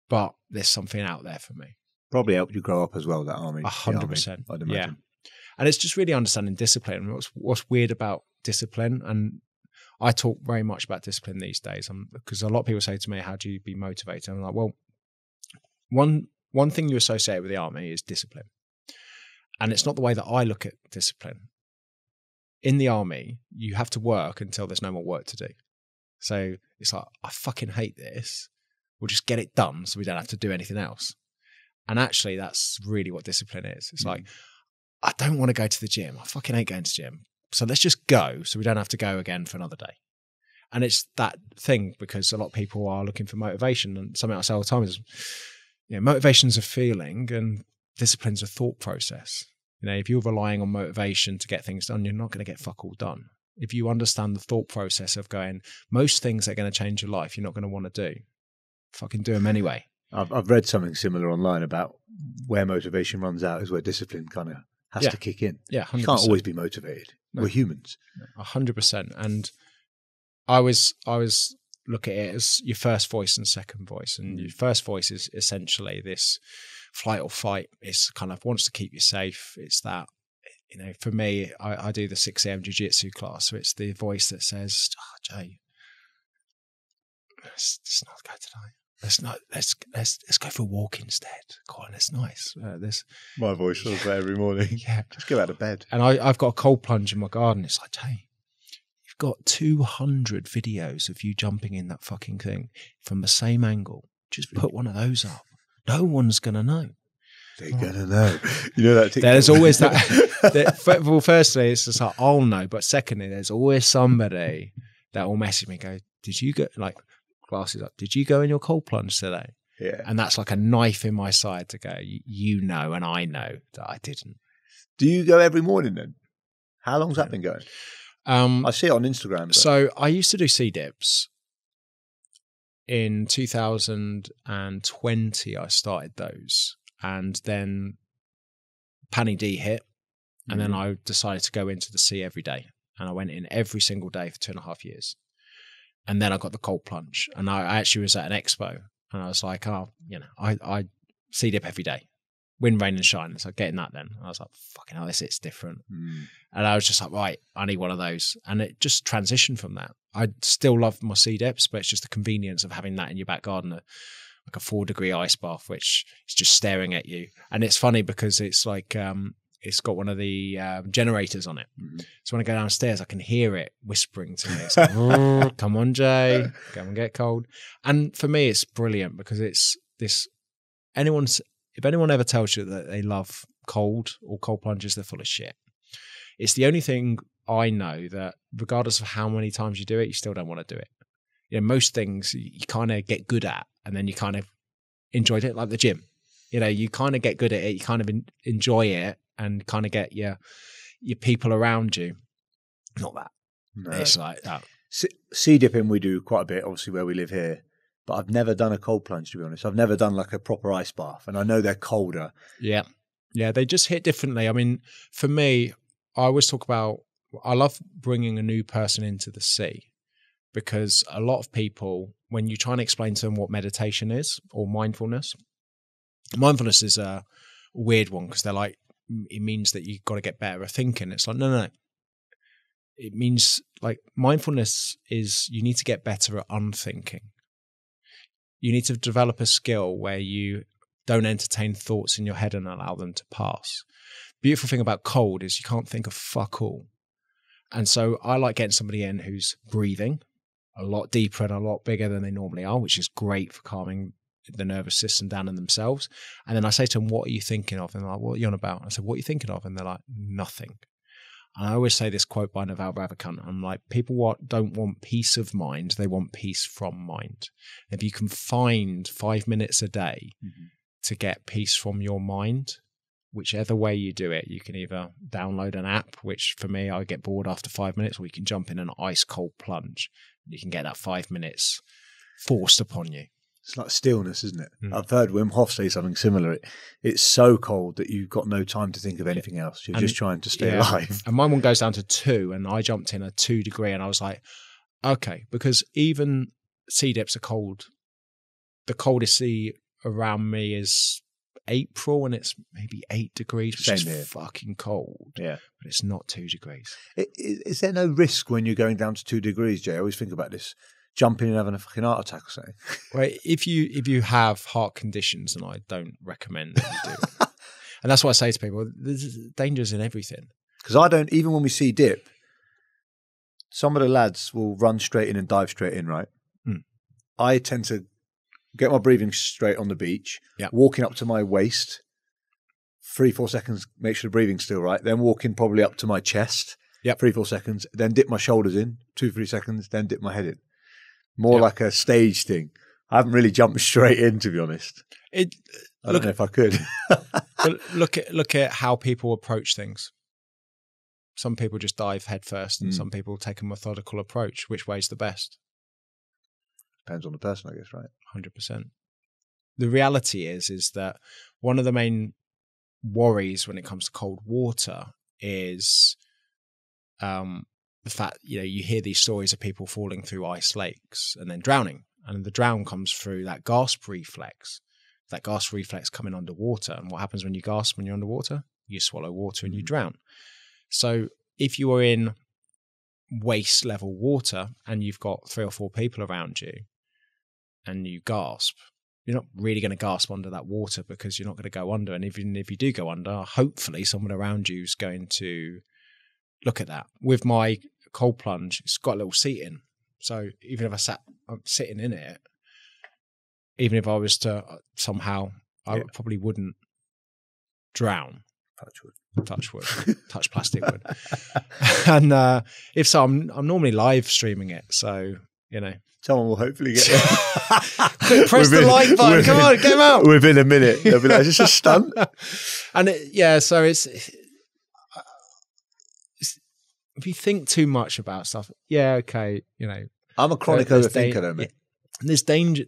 But there's something out there for me. Probably helped you grow up as well, that army. 100%. I'd imagine. Yeah. And it's just really understanding discipline. What's weird about discipline, and I talk very much about discipline these days, because a lot of people say to me, how do you be motivated? I'm like, well, one thing you associate with the army is discipline. And it's not the way that I look at discipline. In the army, you have to work until there's no more work to do. So it's like, I fucking hate this. We'll just get it done so we don't have to do anything else. And actually, that's really what discipline is. It's like, I don't want to go to the gym. I fucking hate going to the gym. So let's just go so we don't have to go again for another day. And it's that thing, because a lot of people are looking for motivation. And something I say all the time is, motivation's a feeling and discipline's a thought process. If you're relying on motivation to get things done, you're not going to get fuck all done. If you understand the thought process of going, most things that are going to change your life, you're not going to want to do. Fucking do them anyway. I've read something similar online about where motivation runs out is where discipline kind of has to kick in. Yeah, 100%. You can't always be motivated. No. We're humans. 100%. And I was look at it as your first voice and second voice. And your first voice is essentially this flight or fight. It's kind of wants to keep you safe. It's that, for me, I do the 6 a.m. jiu-jitsu class. So it's the voice that says, Jay, let's not go today. Let's go for a walk instead. Go on, it's nice. My voice does that every morning. Yeah, just go out of bed. And I've got a cold plunge in my garden. It's like, hey, you've got 200 videos of you jumping in that fucking thing from the same angle. Just put one of those up. No one's gonna know. They're gonna know. You know that TikTok? There's always that. Well, firstly, it's just like, I'll know. But secondly, there's always somebody that will message me and go, did you go, like, glasses up, did you go in your cold plunge today? Yeah. And that's like a knife in my side to go, and I know that I didn't. Do you go every morning then? How long's that been going? I see it on Instagram. But... So I used to do C-dips. In 2020, I started those. And then Panny D hit. And then I decided to go into the sea every day. And I went in every single day for 2.5 years. And then I got the cold plunge. And I actually was at an expo. And I was like, I C-dip every day. Wind, rain and shine. So getting that then. And I was like, fucking hell, this is different. And I was just like, right, I need one of those. And it just transitioned from that. I still love my C-dips, but it's just the convenience of having that in your back garden, like a 4-degree ice bath, which is just staring at you. And it's funny because it's like, it's got one of the generators on it. So when I go downstairs, I can hear it whispering to me. It's like, come on, Jay, go and get cold. And for me, it's brilliant because it's this, if anyone ever tells you that they love cold or cold plunges, they're full of shit. It's the only thing I know that regardless of how many times you do it, you still don't want to do it. Most things you kind of get good at and then you kind of enjoyed it, like the gym. You kind of get good at it, you kind of enjoy it and kind of get your people around you. Not that. No. It's like that. Sea dipping we do quite a bit, obviously, where we live here. But I've never done a cold plunge, to be honest. I've never done like a proper ice bath. And I know they're colder. Yeah. Yeah, they just hit differently. I mean, for me, I always talk about, I love bringing a new person into the sea, because a lot of people, when you try and explain to them what meditation is or mindfulness is a weird one, because they're like, it means that you've got to get better at thinking. It's like, no. It means like mindfulness is you need to get better at unthinking. You need to develop a skill where you don't entertain thoughts in your head and allow them to pass. Beautiful thing about cold is you can't think of fuck all. And so I like getting somebody in who's breathing a lot deeper and a lot bigger than they normally are, which is great for calming the nervous system down in themselves. And then I say to them, what are you thinking of? And they're like, what are you on about? I said, what are you thinking of? And they're like, nothing. And I always say this quote by Naval Ravikant. I'm like, people don't want peace of mind. They want peace from mind. If you can find 5 minutes a day to get peace from your mind, whichever way you do it, you can either download an app, which for me, I get bored after 5 minutes, or you can jump in an ice cold plunge. You can get that 5 minutes forced upon you. It's like stillness, isn't it? I've heard Wim Hof say something similar. It's so cold that you've got no time to think of anything else. You're just trying to stay alive. And my one goes down to 2, and I jumped in a 2 degree, and I was like, okay, because even sea dips are cold. The coldest sea around me is April, and it's maybe 8 degrees, which is fucking cold. Yeah. But it's not 2 degrees. Is there no risk when you're going down to 2 degrees, Jay? I always think about this. Jumping and having a fucking heart attack or something. Well, if you have heart conditions, and I don't recommend that you do. And that's what I say to people, there's dangers in everything. Because I don't, even when we see dip, some of the lads will run straight in and dive straight in, right? I tend to get my breathing straight on the beach, walking up to my waist, 3-4 seconds, make sure the breathing's still right, then walking probably up to my chest, 3-4 seconds, then dip my shoulders in, 2-3 seconds, then dip my head in. More like a stage thing. I haven't really jumped straight in, to be honest. I don't know if I could. look at how people approach things. Some people just dive head first, and some people take a methodical approach. Which way's the best? Depends on the person, I guess, right? 100%. The reality is that one of the main worries when it comes to cold water is the fact, you hear these stories of people falling through ice lakes and then drowning. And the drown comes through that gasp reflex. That gasp reflex coming underwater. And what happens when you gasp when you're underwater? You swallow water and you drown. So if you are in waist level water and you've got 3 or 4 people around you and you gasp, you're not really going to gasp under that water, because you're not going to go under. And even if you do go under, hopefully someone around you is going to look at that. With my cold plunge, it's got a little seat in. So even if I'm sitting in it, even if I was to somehow, I probably wouldn't drown. Touch wood. Touch plastic wood. And if so, I'm normally live streaming it. So, someone will hopefully get there. Press the like button. Come on, get them out. Within a minute. They'll be like, is this a stunt? And so it's if you think too much about stuff, okay, I'm a chronic overthinker, though, mate. And there's danger.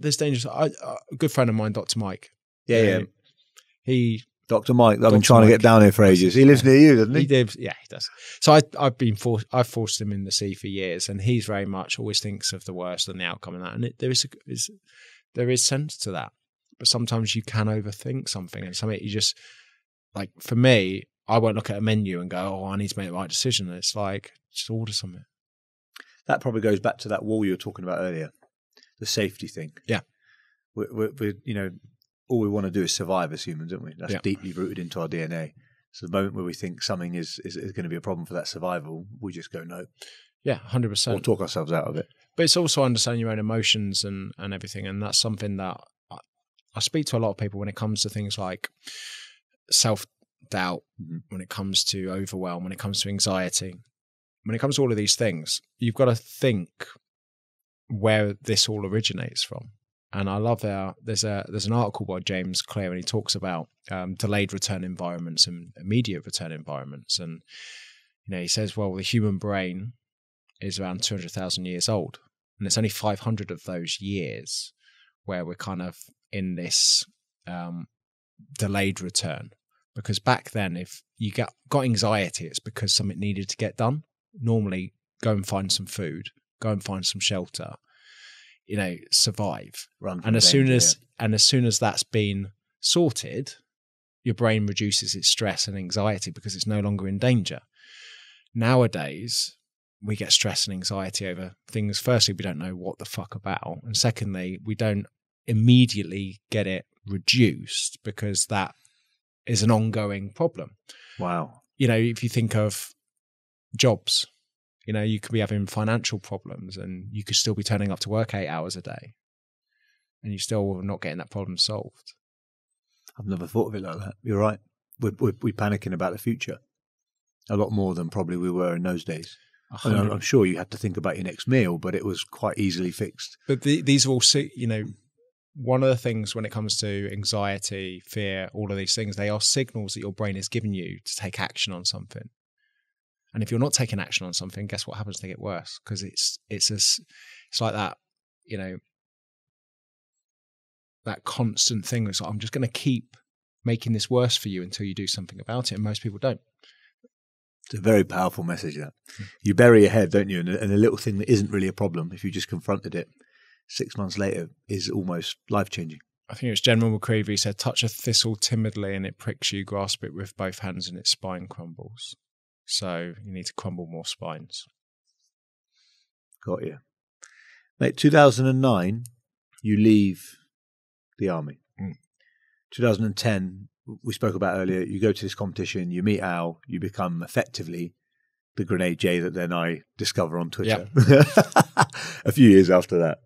A good friend of mine, Dr. Mike. Yeah. Dr. Mike, I've been trying to get down here for ages. He lives near you, doesn't he? He does. So I've forced him in the sea for years, and he's very much always thinks of the worst and the outcome of that. And there is sense to that, but sometimes you can overthink something, and something you just, like, for me, I won't look at a menu and go, I need to make the right decision. It's like, just order something. That probably goes back to that wall you were talking about earlier, the safety thing. Yeah. We're all we want to do is survive as humans, don't we? That's deeply rooted into our DNA. So the moment where we think something is going to be a problem for that survival, we just go no. Yeah, 100%. Or talk ourselves out of it. But it's also understanding your own emotions and everything. And that's something that I speak to a lot of people when it comes to things like self-doubt, when it comes to overwhelm, when it comes to anxiety, when it comes to all of these things. You've got to think where this all originates from. And I love there's an article by James Clear, and he talks about delayed return environments and immediate return environments. And he says, well, the human brain is around 200,000 years old, and it's only 500 of those years where we're kind of in this delayed return. Because back then, if you got anxiety, it's because something needed to get done. Normally, go and find some food, go and find some shelter, survive. And as soon as that's been sorted, your brain reduces its stress and anxiety because it's no longer in danger. Nowadays, we get stress and anxiety over things. Firstly, we don't know what the fuck about. And secondly, we don't immediately get it reduced because that is an ongoing problem. Wow. If you think of jobs, you could be having financial problems and you could still be turning up to work 8 hours a day and you still not getting that problem solved. I've never thought of it like that. You're right. We're panicking about the future a lot more than probably we were in those days. I'm sure you had to think about your next meal, but it was quite easily fixed. But these are all, one of the things when it comes to anxiety, fear, all of these things, they are signals that your brain is giving you to take action on something. And if you're not taking action on something, guess what happens? They get worse because it's like that, that constant thing. It's like, I'm just going to keep making this worse for you until you do something about it. And most people don't. It's a very powerful message, that. You bury your head, don't you? And a little thing that isn't really a problem, if you just confronted it 6 months later, is almost life-changing. I think it was General McCreevy said, touch a thistle timidly and it pricks you, grasp it with both hands and its spine crumbles. So you need to crumble more spines. Got you. Mate, 2009, you leave the army. 2010, we spoke about earlier, you go to this competition, you meet Al, you become effectively the Grenade Jay that then I discover on Twitter. Yep. A few years after that.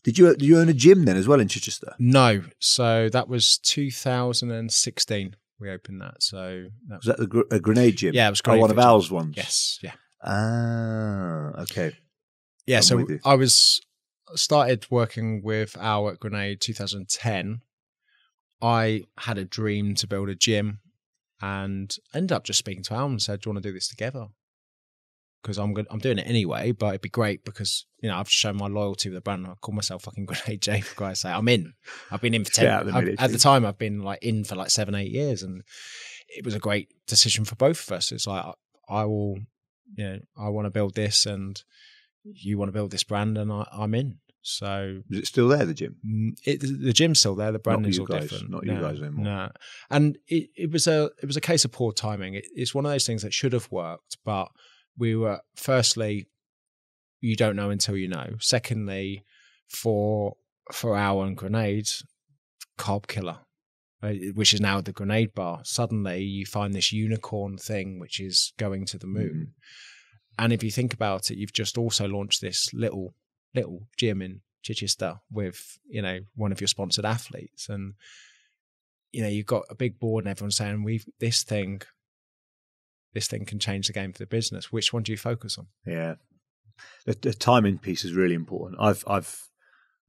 Did you own a gym then as well in Chichester? No. So that was 2016 we opened that. So was that a Grenade gym? Yeah, it was Grenade. One of Al's ones? Yes, yeah. Ah, okay. Yeah, so I started working with Al at Grenade 2010. I had a dream to build a gym and ended up just speaking to Al and said, do you want to do this together? Because I'm doing it anyway, but it'd be great because, I've shown my loyalty with the brand. I call myself fucking Grenade Jay, for Christ's sake. I'm in. I've been in for 10. At the time, I've been in for 7-8 years. And it was a great decision for both of us. It's like, I want to build this and you want to build this brand and I'm in. So is it still there, the gym? The gym's still there. The branding's all different. Not you guys anymore. No. And it was a case of poor timing. It's one of those things that should have worked, but we were, firstly, you don't know until you know. Secondly, for Al and Grenades, carb killer, which is now the Grenade Bar. Suddenly you find this unicorn thing, which is going to the moon. And if you think about it, you've just also launched this little gym in Chichester with, one of your sponsored athletes. And, you've got a big board and everyone's saying, this thing can change the game for the business. Which one do you focus on? Yeah. The timing piece is really important. I've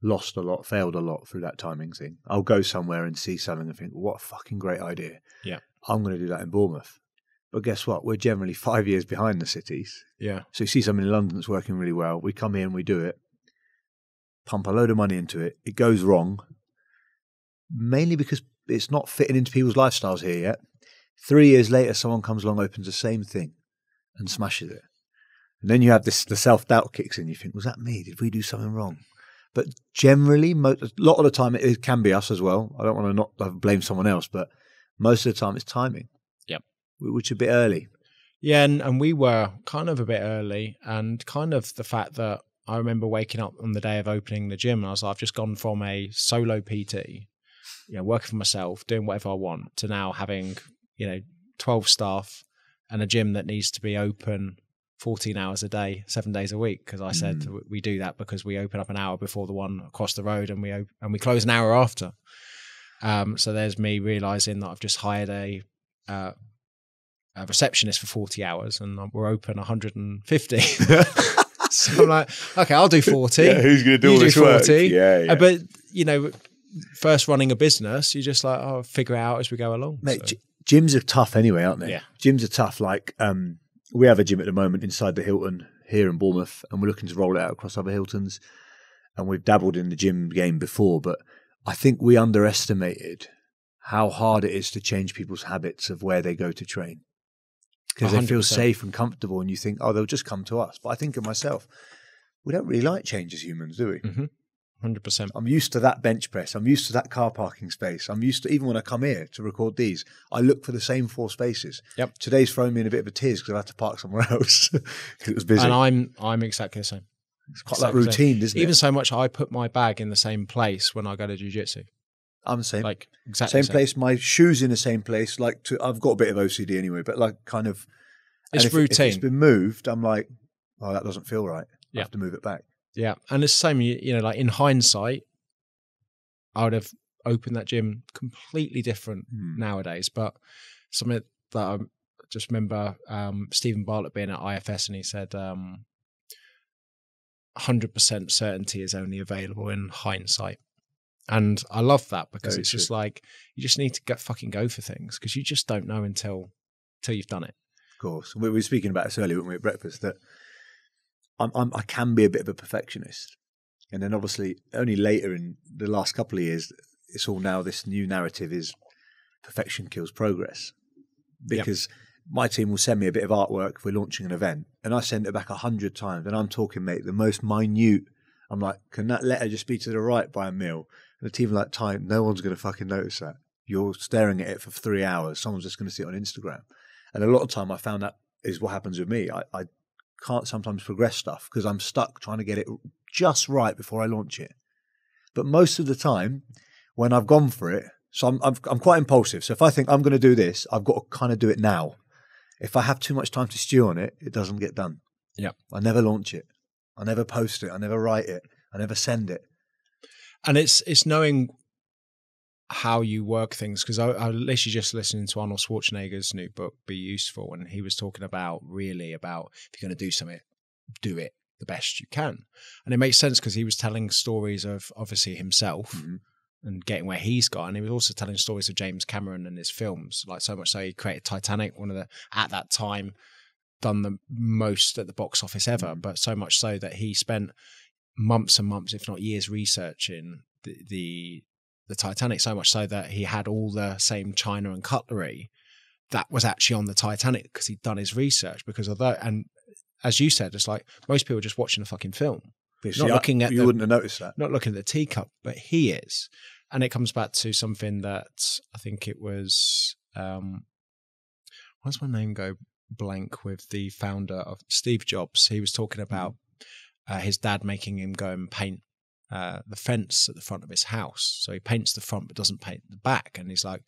lost a lot, failed a lot through that timing thing. I'll go somewhere and see something and think, what a fucking great idea. Yeah. I'm going to do that in Bournemouth. But guess what? We're generally 5 years behind the cities. Yeah. So you see something in London that's working really well. We come here and we do it, pump a load of money into it. It goes wrong, mainly because it's not fitting into people's lifestyles here yet. 3 years later, someone comes along, opens the same thing and smashes it. And then you have the self-doubt kicks in. You think, was that me? Did we do something wrong? But generally, a lot of the time, it can be us as well. I don't want to not blame someone else, but most of the time it's timing. Yep. Which is a bit early. Yeah, and we were kind of a bit early, and kind of the fact that I remember waking up on the day of opening the gym and I was like, I've just gone from a solo PT, working for myself, doing whatever I want, to now having 12 staff and a gym that needs to be open 14 hours a day, 7 days a week. Because I said we do that because we open up an hour before the one across the road and we close an hour after. So there's me realizing that I've just hired a receptionist for 40 hours and we're open 150. So I'm like, okay, I'll do 40. Yeah, who's going to do all this work? Yeah. But, first running a business, you're just like, I'll figure it out as we go along. Mate, so. Gyms are tough anyway, aren't they? Yeah. Gyms are tough. Like, we have a gym at the moment inside the Hilton here in Bournemouth, and we're looking to roll it out across other Hiltons. And we've dabbled in the gym game before, but I think we underestimated how hard it is to change people's habits of where they go to train. Because they feel 100%. safe and comfortable, and you think, oh, they'll just come to us. But I think of myself, we don't really like change as humans, do we? 100%. I'm used to that bench press. I'm used to that car parking space. I'm used to, even when I come here to record these, I look for the same 4 spaces. Yep. Today's thrown me in a bit of a tears because I had to park somewhere else because it was busy. And I'm exactly the same. It's quite like routine, isn't it? Even so much, I put my bag in the same place when I go to jiu-jitsu. I'm the same. Like exactly same place. My shoes in the same place. Like I've got a bit of OCD anyway, but like kind of. It's routine. If it's been moved, I'm like, oh, that doesn't feel right. I have to move it back. Yeah, and it's the same. You know, like in hindsight, I would have opened that gym completely different nowadays. But something that I just remember, Stephen Bartlett being at IFS, and he said, 100% certainty is only available in hindsight. And I love that because it's just like, you just need to fucking go for things because you just don't know until you've done it. Of course. We were speaking about this earlier when we were at breakfast, that I can be a bit of a perfectionist. And then obviously only later in the last couple of years, it's all now this new narrative is perfection kills progress. Because my team will send me a bit of artwork if we're launching an event, and I send it back 100 times, and I'm talking, mate, the most minute. I'm like, can that letter just be to the right by a mil? And the team are like, time, no one's going to fucking notice that. You're staring at it for 3 hours. Someone's just going to see it on Instagram. And a lot of time I found that is what happens with me. I can't sometimes progress stuff because I'm stuck trying to get it just right before I launch it. But most of the time when I've gone for it, so I'm quite impulsive. So if I think I'm going to do this, I've got to kind of do it now. If I have too much time to stew on it, it doesn't get done. Yeah. I never launch it. I never post it. I never write it. I never send it. And it's knowing how you work things, because I literally just listening to Arnold Schwarzenegger's new book, Be Useful, and he was talking about if you're going to do something, do it the best you can. And it makes sense because he was telling stories of obviously himself and getting where he's got, and he was also telling stories of James Cameron and his films, like so much so he created Titanic, one of the, at that time, done the most at the box office ever, but so much so that he spent months and months, if not years, researching the Titanic, so much so that he had all the same china and cutlery that was actually on the Titanic because he'd done his research. Because of that, and as you said, it's like most people are just watching a fucking film, not looking at you wouldn't have noticed that, not looking at the teacup, but he is. And it comes back to something that I think it was why's my name go blank with the founder of Steve Jobs. He was talking about his dad making him go and paint the fence at the front of his house. So he paints the front but doesn't paint the back. And he's like,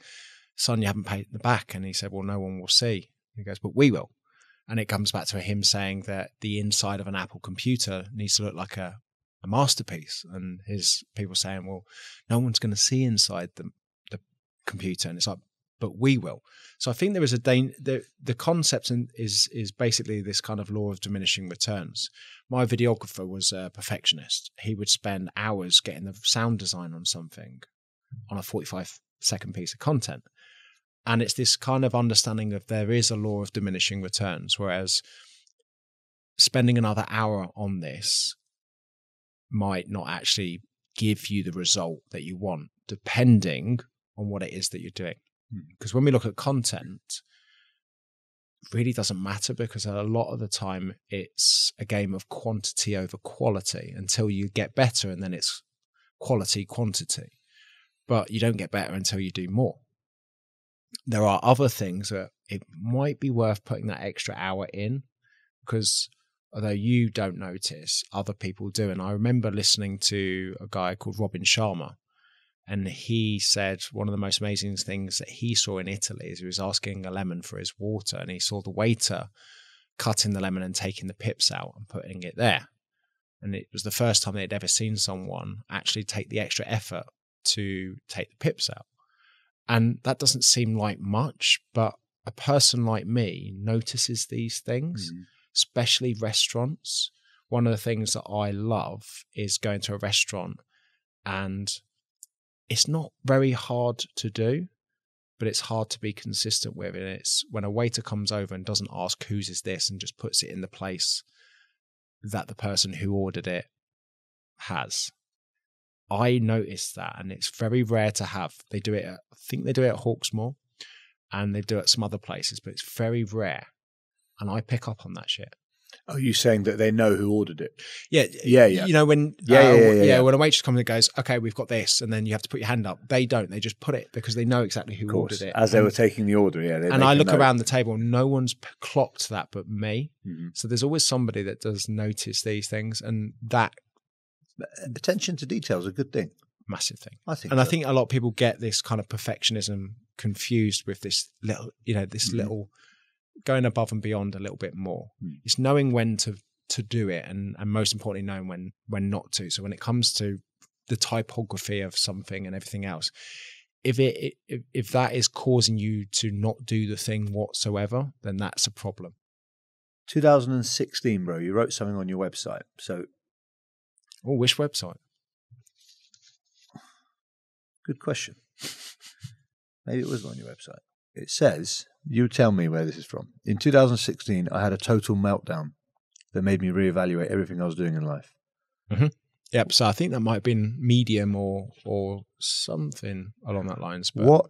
son, you haven't painted the back. And he said, well, no one will see. He goes, but we will. And it comes back to him saying that the inside of an Apple computer needs to look like a masterpiece. And his people saying, well, no one's going to see inside the computer. And it's like, but we will. So I think there is the concept is basically this kind of law of diminishing returns. My videographer was a perfectionist. He would spend hours getting the sound design on something on a 45-second piece of content. And it's this kind of understanding of there is a law of diminishing returns, whereas spending another hour on this might not actually give you the result that you want, depending on what it is that you're doing. Because when we look at content, it really doesn't matter, because a lot of the time it's a game of quantity over quality until you get better, and then it's quality, quantity. But you don't get better until you do more. There are other things that it might be worth putting that extra hour in, because although you don't notice, other people do. And I remember listening to a guy called Robin Sharma, and he said one of the most amazing things that he saw in Italy is he was asking a lemon for his water, and he saw the waiter cutting the lemon and taking the pips out and putting it there. And it was the first time they'd ever seen someone actually take the extra effort to take the pips out. And that doesn't seem like much, but a person like me notices these things, especially restaurants. One of the things that I love is going to a restaurant, and it's not very hard to do, but it's hard to be consistent with. And it's when a waiter comes over and doesn't ask whose is this and just puts it in the place that the person who ordered it has. I noticed that, and it's very rare to have. They do it. I think they do it at Hawksmoor, and they do it at some other places, but it's very rare. And I pick up on that shit. Oh, you saying that they know who ordered it? Yeah. Yeah. You know, when when a waitress comes and goes, okay, we've got this, and then you have to put your hand up. They don't. They just put it because they know exactly who ordered it. As they were taking the order, yeah. And I look around the table, no one's clocked that but me. Mm-hmm. So there's always somebody that does notice these things, and that attention to detail is a good thing. Massive thing. I think. And I think a lot of people get this kind of perfectionism confused with this little, little going above and beyond a little bit more. It's knowing when to do it, and most importantly knowing when not to. So when it comes to the typography of something and everything else, if that is causing you to not do the thing whatsoever, then that's a problem. 2016, bro, you wrote something on your website. So which website? Good question. Maybe it was on your website. It says, you tell me where this is from. In 2016, I had a total meltdown that made me reevaluate everything I was doing in life. Mm-hmm. Yep. So I think that might have been Medium or something along that lines. But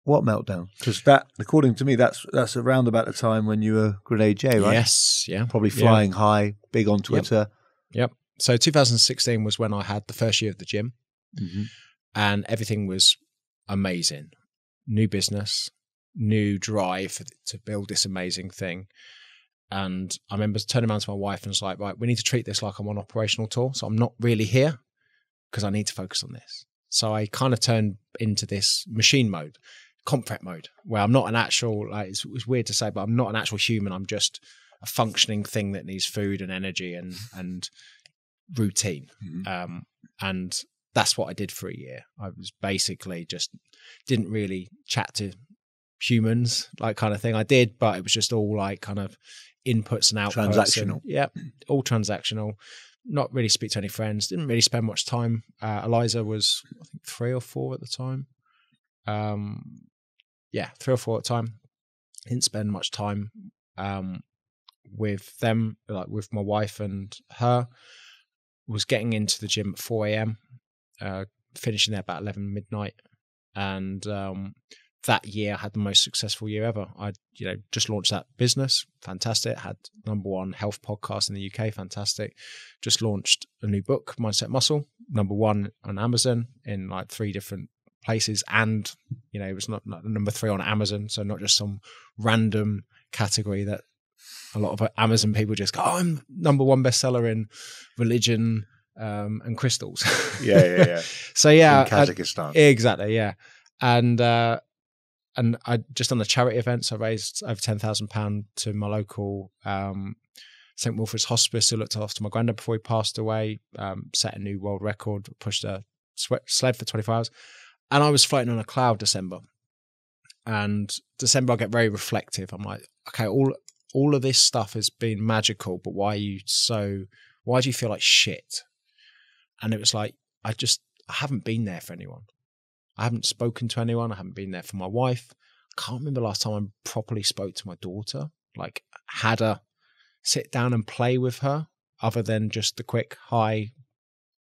What meltdown? Because that, according to me, that's around about the time when you were Grenade J, right? Yes. Yeah. Probably flying high, big on Twitter. Yep. So 2016 was when I had the first year of the gym, and everything was amazing. New business, new drive to build this amazing thing. And I remember turning around to my wife and was like, right, we need to treat this like I'm on operational tour. So I'm not really here because I need to focus on this. So I kind of turned into this machine mode, confront mode, where I'm not an actual, like, it's weird to say, but I'm not an actual human. I'm just a functioning thing that needs food and energy and routine. And that's what I did for a year. I was basically just didn't really chat to humans, like, kind of thing. I did, but it was just all like kind of inputs and outputs. Transactional. All transactional. Not really speak to any friends. Didn't really spend much time. Eliza was, I think, 3 or 4 at the time. 3 or 4 at the time. Didn't spend much time with them, like with my wife and her. Was getting into the gym at 4 a.m. Finishing there about 11 midnight, and that year I had the most successful year ever. I just launched that business, fantastic. Had #1 health podcast in the UK, fantastic. Just launched a new book, Mindset Muscle, #1 on Amazon in like 3 different places, and it was not #3 on Amazon, so not just some random category that a lot of Amazon people just go, I'm #1 bestseller in religion and crystals. Yeah. So yeah, in Kazakhstan. Exactly, yeah. And I just done a charity event, so I raised over £10,000 to my local St. Wilfrid's Hospice, who looked after my granddad before he passed away. Set a new world record, pushed a sled for 24 hours, and I was floating on a cloud December. And December I get very reflective. I'm like, okay, all of this stuff has been magical, but why do you feel like shit? And it was like, I haven't been there for anyone. I haven't spoken to anyone. I haven't been there for my wife. I can't remember the last time I properly spoke to my daughter, like had a sit down and play with her other than just the quick hi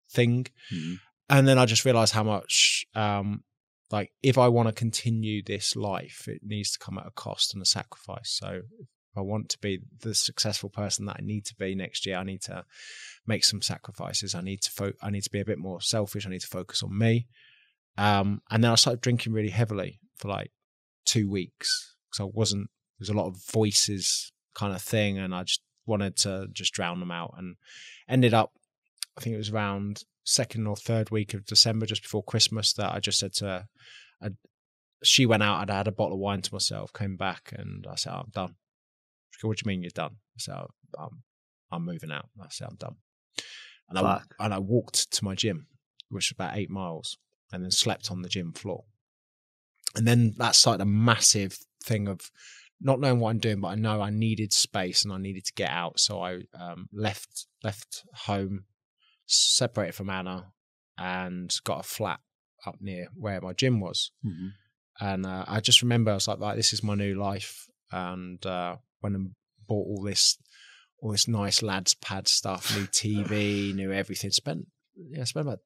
thing. Mm-hmm. And then I just realized how much, like, if I want to continue this life, it needs to come at a cost and a sacrifice. So if I want to be the successful person that I need to be next year, I need to make some sacrifices. I need to be a bit more selfish. I need to focus on me. And then I started drinking really heavily for like 2 weeks because there was a lot of voices kind of thing, and I just wanted to just drown them out, and ended up, I think it was around 2nd or 3rd week of December, just before Christmas, that I just said to her, she went out, I'd had a bottle of wine to myself, came back, and I said, I'm done. She goes, what do you mean you're done? I said, I'm moving out. I said, I'm done. And I walked to my gym, which was about 8 miles, and then slept on the gym floor. And then that started a massive thing of not knowing what I'm doing, but I know I needed space and I needed to get out. So I left home, separated from Anna, and got a flat up near where my gym was. Mm-hmm. And I just remember I was like, this is my new life. And went and bought all this nice lads pad stuff, new TV, new everything. Spent about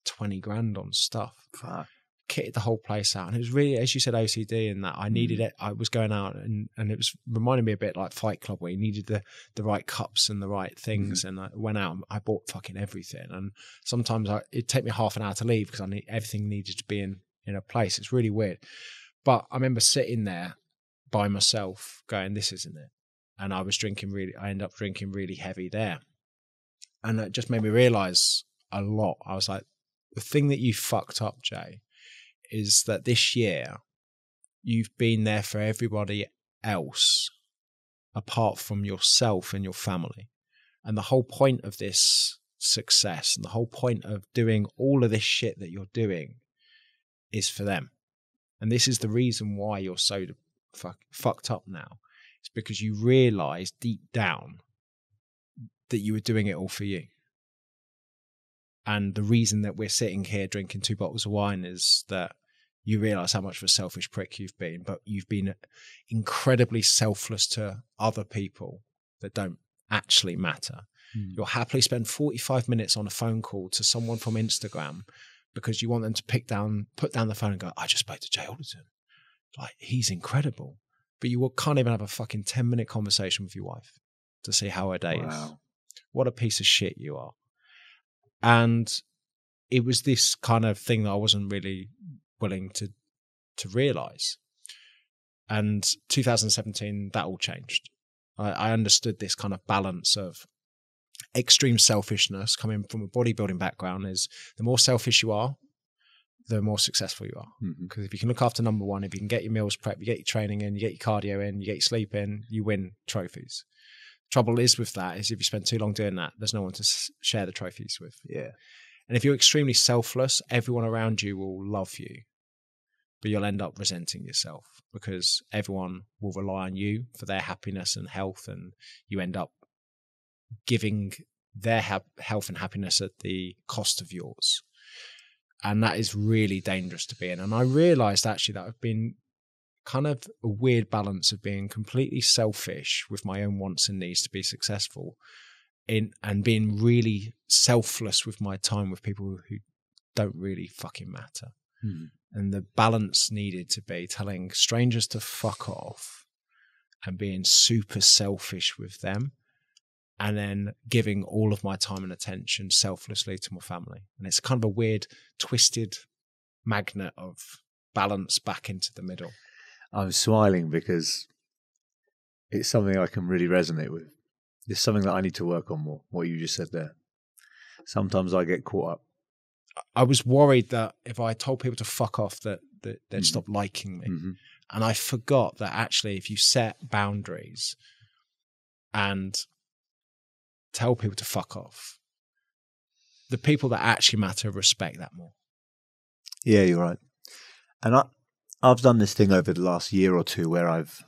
20 grand on stuff. Fuck. Kitted the whole place out, and it was really, as you said, OCD, and that I needed it. I was going out, and it was reminding me a bit like Fight Club, where you needed the right cups and the right things. And I went out and I bought fucking everything, and sometimes it'd take me half an hour to leave because everything needed to be in a place. It's really weird. But I remember sitting there by myself going, this isn't it. And I ended up drinking really heavy there. And it just made me realize a lot. I was like, the thing that you fucked up, Jay, is that this year you've been there for everybody else apart from yourself and your family. And the whole point of this success and the whole point of doing all of this shit that you're doing is for them. And this is the reason why you're so fucked up now. It's because you realize deep down that you were doing it all for you. And the reason that we're sitting here drinking 2 bottles of wine is that you realize how much of a selfish prick you've been, but you've been incredibly selfless to other people that don't actually matter. You'll happily spend 45 minutes on a phone call to someone from Instagram because you want them to put down the phone and go, I just spoke to Jay Alderton. Like, he's incredible. But you can't even have a fucking 10-minute conversation with your wife to see how her day is. What a piece of shit you are. And it was this kind of thing that I wasn't really willing to realize. And 2017, that all changed. I understood this kind of balance of extreme selfishness coming from a bodybuilding background is the more selfish you are, the more successful you are. Because if you can look after number one, if you can get your meals prepped, you get your training in, you get your cardio in, you get your sleep in, you win trophies. Trouble is with that is if you spend too long doing that, there's no one to share the trophies with. Yeah. And if you're extremely selfless, everyone around you will love you, but you'll end up resenting yourself because everyone will rely on you for their happiness and health, and you end up giving their health and happiness at the cost of yours. And that is really dangerous to be in. And I realized actually that I've been kind of a weird balance of being completely selfish with my own wants and needs to be successful and being really selfless with my time with people who don't really fucking matter. And the balance needed to be telling strangers to fuck off and being super selfish with them, and then giving all of my time and attention selflessly to my family. And it's kind of a weird, twisted magnet of balance back into the middle. I'm smiling because it's something I can really resonate with. It's something that I need to work on more, what you just said there. Sometimes I get caught up. I was worried that if I told people to fuck off, that they'd stop liking me. And I forgot that actually if you set boundaries and tell people to fuck off, the people that actually matter respect that more. Yeah, you're right. And I've done this thing over the last year or two where I've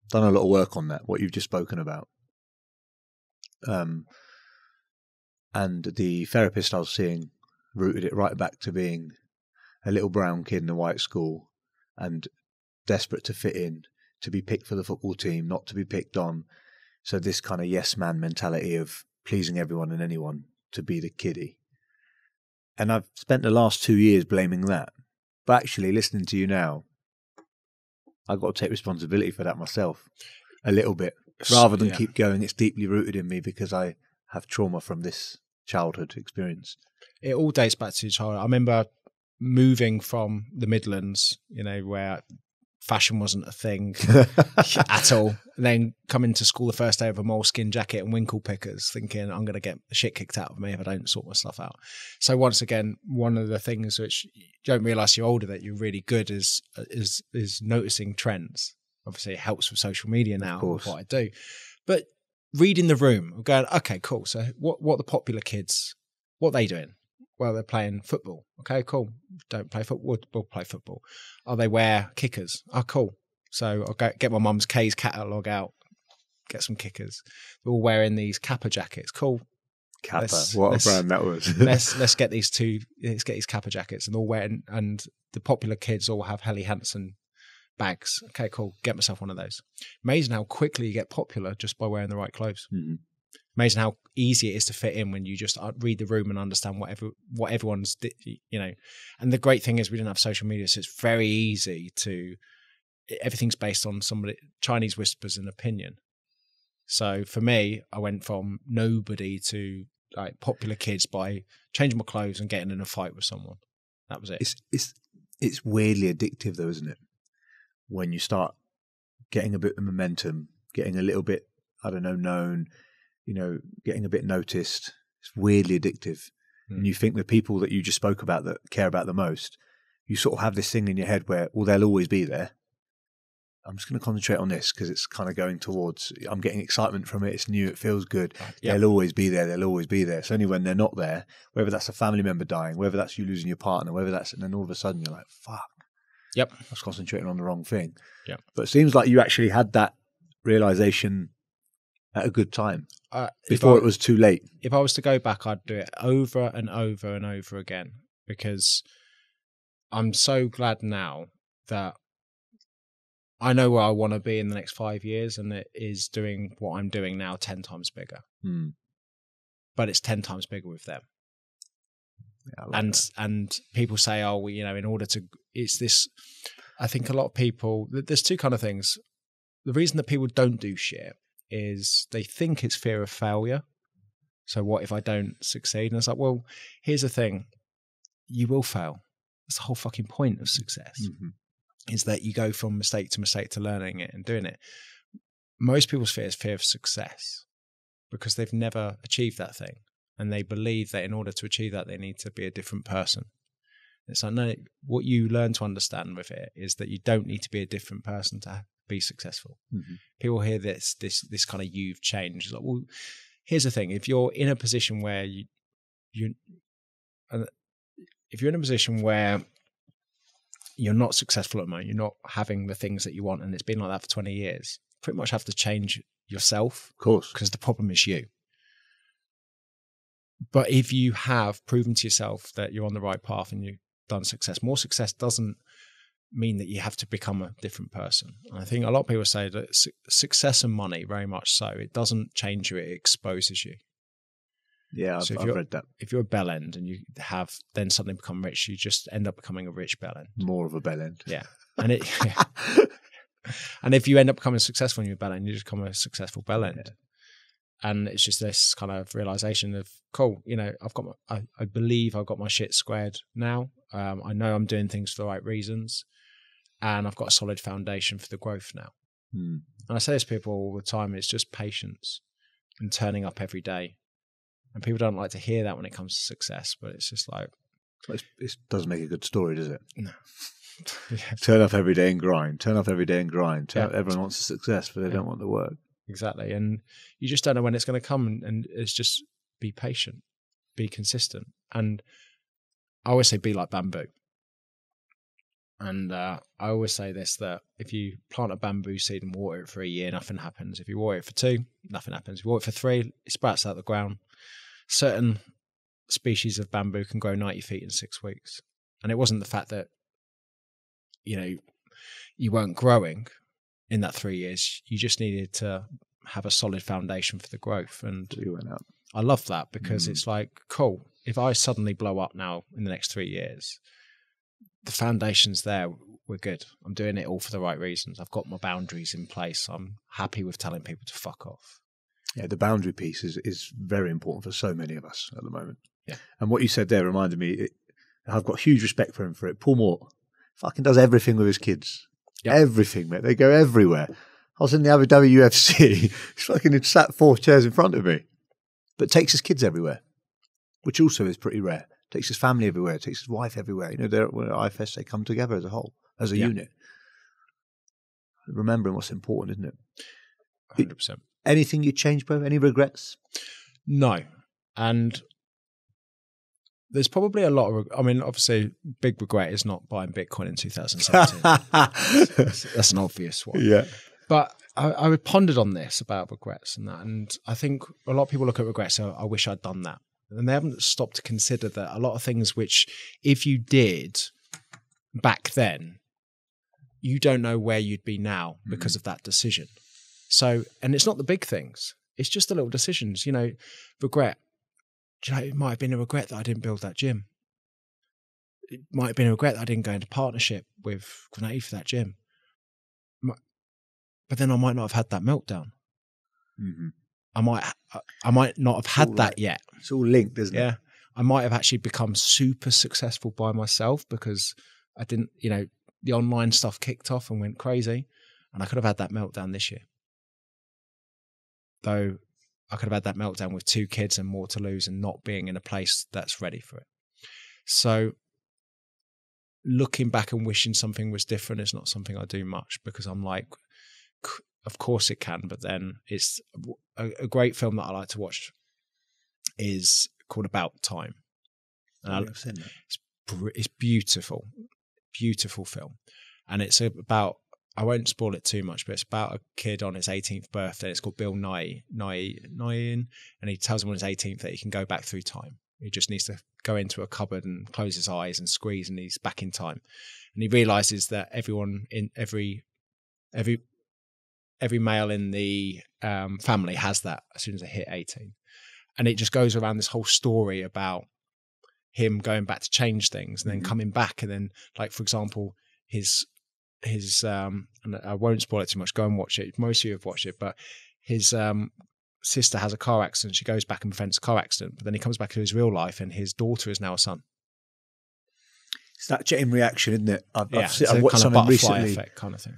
done a lot of work on that, what you've just spoken about. And the therapist I was seeing rooted it right back to being a little brown kid in a white school and desperate to fit in, to be picked for the football team, not to be picked on. So this kind of yes man mentality of pleasing everyone and anyone to be the kiddie. And I've spent the last 2 years blaming that. But actually, listening to you now, I've got to take responsibility for that myself a little bit. Rather than keep going, it's deeply rooted in me because I have trauma from this childhood experience. It all dates back to childhood. I remember moving from the Midlands, where fashion wasn't a thing at all. And then coming to school the first day with a moleskin jacket and winkle pickers, thinking I'm going to get the shit kicked out of me if I don't sort my stuff out. So once again, one of the things which you don't realise you're older that you're really good is noticing trends. Obviously, it helps with social media now, with what I do. But reading the room, I'm going, okay, cool. So what the popular kids, what are they doing? Well, they're playing football. Okay, cool. Don't play football. We'll play football. Oh, they wear kickers. Oh, cool. So I'll get my mum's K's catalogue out, get some kickers. They're all wearing these Kappa jackets. Cool. Kappa. What a brand that was. let's get these Kappa jackets and all wearing, and the popular kids all have Helly Hansen bags. Okay, cool. Get myself one of those. Amazing how quickly you get popular just by wearing the right clothes. Amazing how easy it is to fit in when you just read the room and understand what everyone's, and the great thing is we didn't have social media, so it's very easy everything's based on Chinese whispers and opinion. So for me, I went from nobody to like popular kids by changing my clothes and getting in a fight with someone. That was it. It's weirdly addictive though, isn't it? When you start getting a bit of momentum, getting a little bit, I don't know, known, getting a bit noticed. It's weirdly addictive. And you think the people that you just spoke about that care about the most, you sort of have this thing in your head where, well, they'll always be there. I'm just going to concentrate on this because it's kind of going towards, I'm getting excitement from it. It's new. It feels good. Yep. They'll always be there. They'll always be there. It's only when they're not there, whether that's a family member dying, whether that's you losing your partner, and then all of a sudden you're like, fuck. Yep. I was concentrating on the wrong thing. Yep. But it seems like you actually had that realization at a good time before it was too late. If I was to go back, I'd do it over and over and over again, because I'm so glad now that I know where I want to be in the next 5 years, and it is doing what I'm doing now 10 times bigger. But it's 10 times bigger with them. Yeah, and people say, oh, well, in order to, it's this, I think a lot of people, there's two kind of things. The reason that people don't do shit is they think it's fear of failure. So what if I don't succeed? And it's like, well, here's the thing. You will fail. That's the whole fucking point of success, is that you go from mistake to learning it and doing it. Most people's fear is fear of success because they've never achieved that thing. And they believe that in order to achieve that, they need to be a different person. It's like, no, what you learn to understand with it is that you don't need to be a different person to be successful. People hear this kind of you've changed. It's like, well, here's the thing. If you're in a position where if you're in a position where you're not successful at the moment, you're not having the things that you want, and it's been like that for 20 years, you pretty much have to change yourself. Of course. Because the problem is you. But if you have proven to yourself that you're on the right path and you've done success, more success doesn't mean that you have to become a different person. And I think a lot of people say that success and money, very much so, it doesn't change you, it exposes you. Yeah, so I've read that. If you're a bell end and you have then suddenly become rich, you just end up becoming a rich bell end. More of a bell end. Yeah. And and if you end up becoming successful in your bell end, you just become a successful bell end. Yeah. And it's just this kind of realization of, cool, I believe I've got my shit squared now. I know I'm doing things for the right reasons, and I've got a solid foundation for the growth now. And I say this to people all the time, it's just patience and turning up every day. And people don't like to hear that when it comes to success, but it's just like... It doesn't make a good story, does it? No. Yes. Turn up every day and grind. Turn up every day and grind. Everyone wants a success, but they don't want the work. Exactly. And you just don't know when it's going to come, and it's just be patient, be consistent. And I always say be like bamboo. And I always say this, that if you plant a bamboo seed and water it for a year, nothing happens. If you water it for 2, nothing happens. If you water it for 3, it sprouts out of the ground. Certain species of bamboo can grow 90 feet in 6 weeks. And it wasn't the fact that, you weren't growing in that 3 years. You just needed to have a solid foundation for the growth. And you went up. I love that, because it's like, cool, if I suddenly blow up now in the next 3 years, the foundation's there, we're good. I'm doing it all for the right reasons. I've got my boundaries in place. I'm happy with telling people to fuck off. Yeah, the boundary piece is very important for so many of us at the moment. Yeah. And what you said there reminded me, I've got huge respect for him for it. Paul Moore fucking does everything with his kids. Yep. Everything, mate. They go everywhere. I was in the Abu Dhabi UFC. He's fucking sat 4 chairs in front of me. But takes his kids everywhere, which also is pretty rare. Takes his family everywhere. Takes his wife everywhere. They're at IFS, they come together as a whole, as a unit. Remembering what's important, isn't it? 100%. Anything you change, bro? Any regrets? No. And there's probably a lot of, obviously, big regret is not buying Bitcoin in 2017. that's an obvious one. Yeah. But I pondered on this about regrets and that. And I think a lot of people look at regrets, so I wish I'd done that. And they haven't stopped to consider that a lot of things which, if you did back then, you don't know where you'd be now because of that decision. So, and it's not the big things. It's just the little decisions, regret. It might have been a regret that I didn't build that gym. It might have been a regret that I didn't go into partnership with Grenade for that gym. But then I might not have had that meltdown. Mm-hmm. I might not have had that yet. It's all linked, isn't it? Yeah. I might have actually become super successful by myself because I didn't, the online stuff kicked off and went crazy, and I could have had that meltdown this year. Though I could have had that meltdown with 2 kids and more to lose and not being in a place that's ready for it. So looking back and wishing something was different is not something I do much, because I'm like, of course it can, but then it's a great film that I like to watch is called About Time. And I've seen that. It's beautiful film, and it's about, I won't spoil it too much, but it's about a kid on his 18th birthday. It's called Bill Nye, and he tells him on his 18th that he can go back through time. He just needs to go into a cupboard and close his eyes and squeeze, and he's back in time. And he realizes that everyone in every male in the family has that as soon as they hit 18. And it just goes around this whole story about him going back to change things and then coming back. And then, like, for example, his and I won't spoil it too much, go and watch it. Most of you have watched it, but his sister has a car accident. She goes back and prevents a car accident, but then he comes back to his real life and his daughter is now a son. It's that chain reaction, isn't it? I've watched kind of something recently. Effect kind of thing.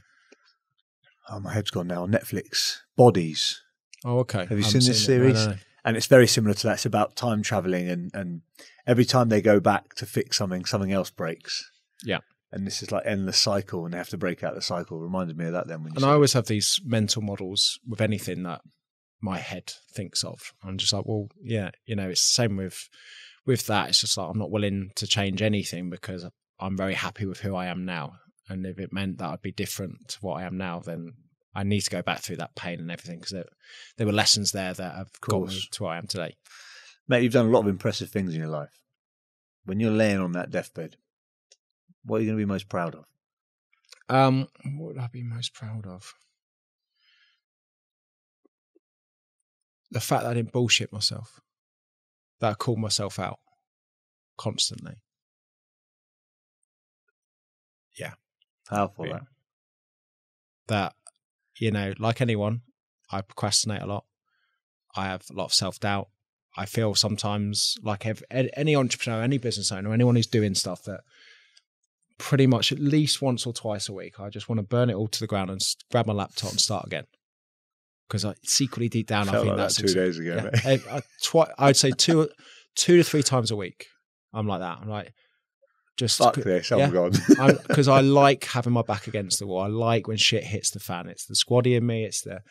Oh, my head's gone now. On Netflix, Bodies. Oh, okay. Have you seen this series? No. And it's very similar to that. It's about time traveling, and every time they go back to fix something else breaks. Yeah. And this is like endless cycle, and they have to break out the cycle. It reminded me of that then. And I always have these mental models with anything that my head thinks of. I'm just like, well, yeah, it's the same with that. It's just like, I'm not willing to change anything because I'm very happy with who I am now. And if it meant that I'd be different to what I am now, then I need to go back through that pain and everything, because there were lessons there that have got me to where I am today. Mate, you've done a lot of impressive things in your life. When you're laying on that deathbed, what are you going to be most proud of? What would I be most proud of? The fact that I didn't bullshit myself. That I called myself out constantly. Yeah. Powerful, yeah. That. That, like anyone, I procrastinate a lot. I have a lot of self-doubt. I feel sometimes like any entrepreneur, any business owner, anyone who's doing stuff, that pretty much at least once or twice a week, I just want to burn it all to the ground and grab my laptop and start again. Because I secretly, deep down, I think like that's that 2 days ago. Yeah, mate. I'd say two to 3 times a week. I'm like that. I'm like, just fuck this. I'm gone. Because I like having my back against the wall. I like when shit hits the fan. It's the squaddy in me. It's the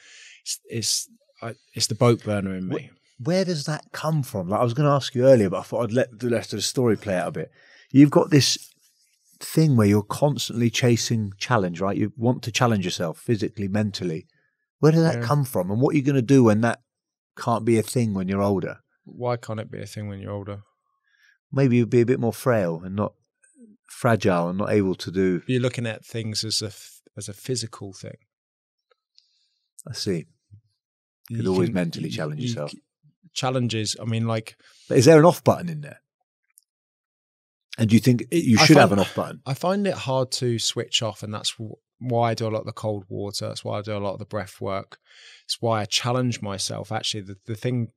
boat burner in me. Where does that come from? Like, I was going to ask you earlier, but I thought I'd let the rest of the story play out a bit. You've got this thing where you're constantly chasing challenge, right? You want to challenge yourself physically, mentally. Where does that come from? And what are you going to do when that can't be a thing when you're older? Why can't it be a thing when you're older? Maybe you'd be a bit more frail and not fragile and not able to do. You're looking at things as a physical thing. I see. You could always mentally challenge yourself. Challenges, But is there an off button in there? And do you think you should have an off button? I find it hard to switch off, and that's why I do a lot of the cold water. That's why I do a lot of the breath work. It's why I challenge myself. Actually, the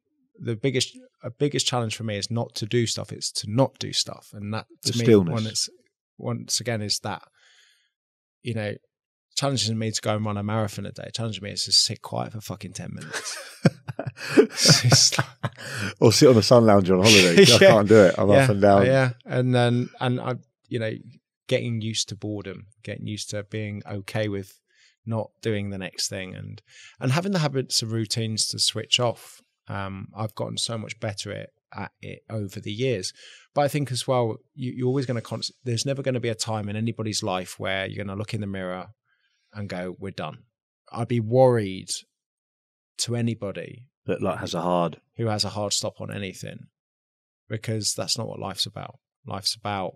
biggest challenge for me is not to do stuff. It's to not do stuff, and that to me, stillness. Once again, is that challenging me to go and run a marathon a day. Challenging me is to sit quiet for fucking 10 minutes. Or sit on a sun lounger on holiday. I can't do it. I'm up and down. Yeah, and I, getting used to boredom, getting used to being okay with not doing the next thing, and having the habits of routines to switch off. I've gotten so much better at it over the years. But I think as well, you're always going to there's never going to be a time in anybody's life where you're going to look in the mirror and go, we're done. I'd be worried to anybody that has a hard stop on anything, because that's not what life's about. Life's about,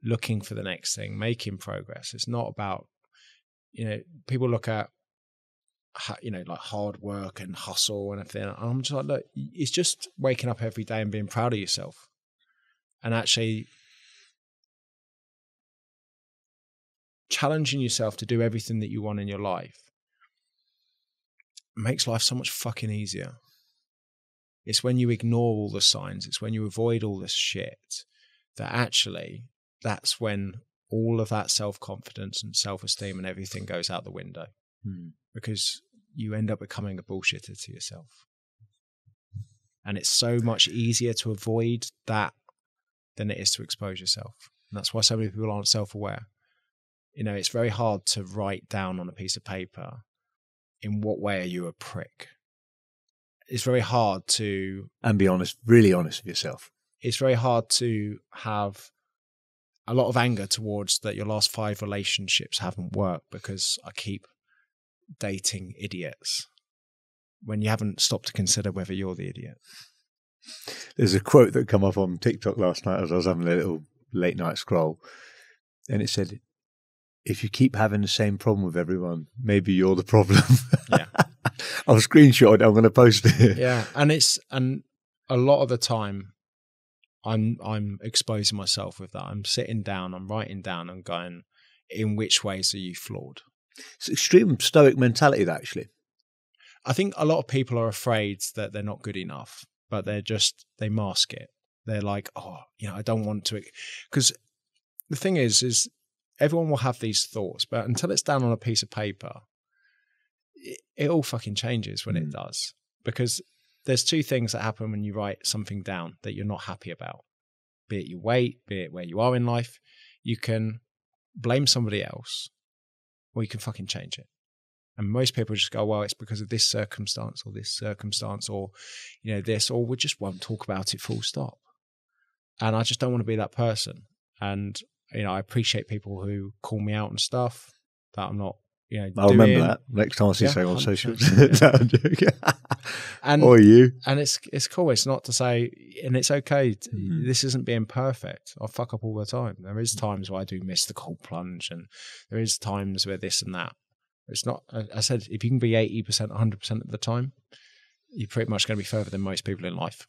looking for the next thing, making progress. It's not about, people look at, like hard work and hustle and everything. And I'm just like, look, it's just waking up every day and being proud of yourself, and actually challenging yourself to do everything that you want in your life makes life so much fucking easier. It's when you ignore all the signs, it's when you avoid all this shit, that actually that's when all of that self-confidence and self-esteem and everything goes out the window. Because you end up becoming a bullshitter to yourself. And it's so much easier to avoid that than it is to expose yourself. And that's why so many people aren't self-aware. It's very hard to write down on a piece of paper, in what way are you a prick? It's very hard to... And be honest, really honest with yourself. It's very hard to have a lot of anger towards that your last 5 relationships haven't worked because I keep dating idiots, when you haven't stopped to consider whether you're the idiot. There's a quote that come up on TikTok last night as I was having a little late night scroll, and it said, if you keep having the same problem with everyone, maybe you're the problem. Yeah. I've screenshotted it, I'm going to post it. Yeah, and a lot of the time I'm exposing myself with that. I'm sitting down, I'm writing down, I'm going, in which ways are you flawed? It's extreme stoic mentality, that, actually. I think a lot of people are afraid that they're not good enough, but they mask it. They're like, I don't want to. Because the thing is everyone will have these thoughts, but until it's down on a piece of paper, it all fucking changes when it does. Because there's 2 things that happen when you write something down that you're not happy about. Be it your weight, be it where you are in life. You can blame somebody else, or you can fucking change it. And most people just go, well, it's because of this circumstance, or this, or we just won't talk about it, full stop. And I just don't want to be that person. And, I appreciate people who call me out and stuff that I'm not, I'll remember that next time I see something on social. Or you. And it's cool. It's not to say, and it's okay. This isn't being perfect. I fuck up all the time. There is times where I do miss the cold plunge, and there is times where this and that. It's not, I said, if you can be 80%, 100% of the time, you're pretty much going to be further than most people in life.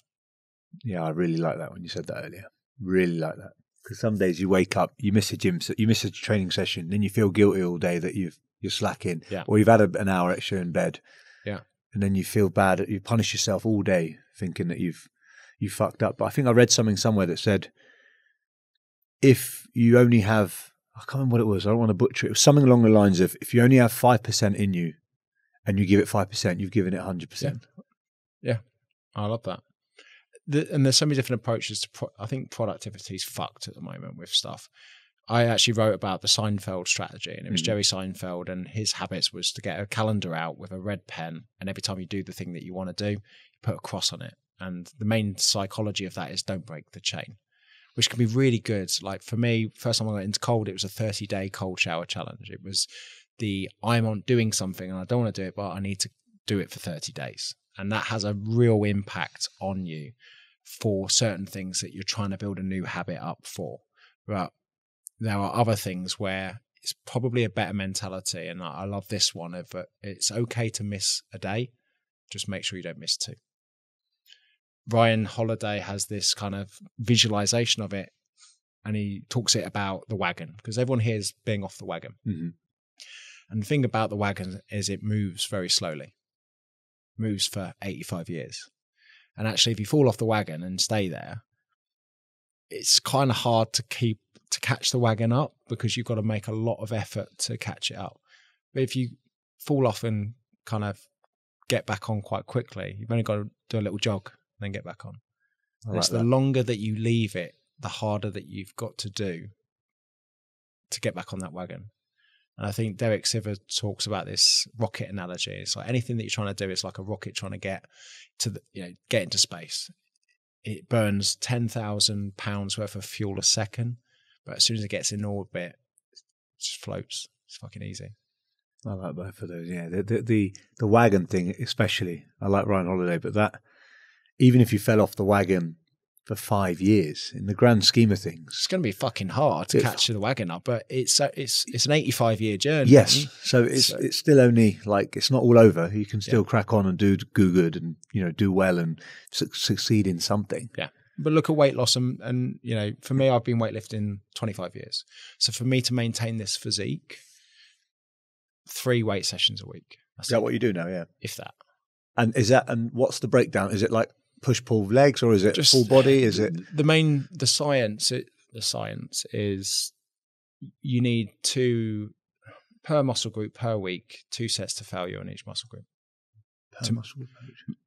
Yeah, I really like that when you said that earlier. Really like that. Because some days you wake up, you miss a gym, you miss a training session, then you feel guilty all day that you're slacking, or you've had an hour extra in bed, and then you feel bad. You punish yourself all day, thinking that you fucked up. But I think I read something somewhere that said, if you only have, I can't remember what it was, I don't want to butcher it. It was something along the lines of, if you only have 5% in you, and you give it 5%, you've given it 100%. Yeah, I love that. And there's so many different approaches to. I think productivity is fucked at the moment with stuff. I actually wrote about the Seinfeld strategy, and it was Jerry Seinfeld, and his habits was to get a calendar out with a red pen, and every time you do the thing that you want to do, you put a cross on it. And the main psychology of that is don't break the chain, which can be really good. Like for me, first time I went into cold, it was a 30-day cold shower challenge. It was I'm on doing something and I don't want to do it, but I need to do it for 30 days. And that has a real impact on you for certain things that you're trying to build a new habit up for. But there are other things where it's probably a better mentality. And I love this one of it's okay to miss a day. Just make sure you don't miss 2. Ryan Holiday has this kind of visualization of it, and he talks it about the wagon, because everyone here is being off the wagon. Mm-hmm. And the thing about the wagon is it moves very slowly. Moves for 85 years. And actually, if you fall off the wagon and stay there, it's kind of hard to catch the wagon up, because you've got to make a lot of effort to catch it up. But if you fall off and kind of get back on quite quickly, you've only got to do a little jog, then get back on. And it's the longer that you leave it, the harder that you've got to do to get back on that wagon. And I think Derek Sivers talks about this rocket analogy. It's like anything that you're trying to do is like a rocket trying to get to get into space. It burns 10,000 pounds worth of fuel a second, but as soon as it gets in orbit, it just floats. It's fucking easy. I like both of those. Yeah, the wagon thing especially. I like Ryan Holiday, but that even if you fell off the wagon for 5 years in the grand scheme of things. It's going to be fucking hard to catch the wagon up, but it's an 85-year journey. Yes, so it's still only like it's not all over. You can still crack on and do good and do well and succeed in something. Yeah, but look at weight loss and for me, I've been weightlifting 25 years. So for me to maintain this physique, 3 weight sessions a week. Is that what you do now? Yeah, if that. And what's the breakdown? Is it like push pull legs or is it just full body? Is it the science is you need 2 per muscle group per week, 2 sets to failure on each muscle group. Muscle group?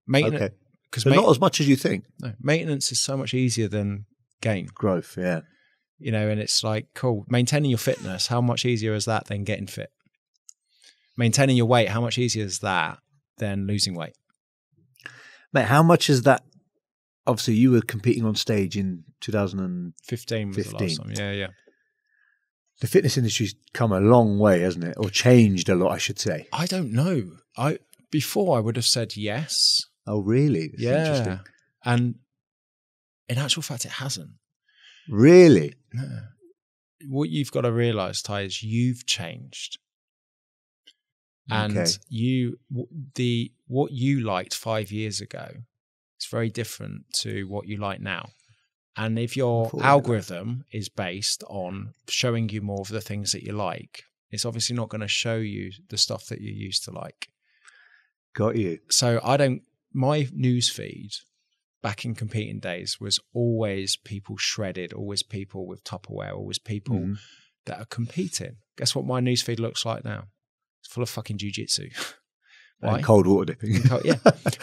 Maintenance, okay, because not as much as you think. No, maintenance is so much easier than gain. Growth, yeah. And it's like, cool, maintaining your fitness, how much easier is that than getting fit? Maintaining your weight, how much easier is that than losing weight? Mate, how much is that? Obviously, you were competing on stage in 2015. Was the last time. Yeah. The fitness industry's come a long way, hasn't it? Or changed a lot, I should say. I don't know. Before I would have said yes. Oh, really? That's interesting. And in actual fact, it hasn't. Really? No. What you've got to realize, Ty, is you've changed. And what you liked 5 years ago is very different to what you like now. And if your algorithm is based on showing you more of the things that you like, it's obviously not going to show you the stuff that you used to like. Got you. So my news feed back in competing days was always people shredded, always people with Tupperware, always people that are competing. Guess what my news feed looks like now? It's full of fucking jiu-jitsu. And cold water dipping. Yeah.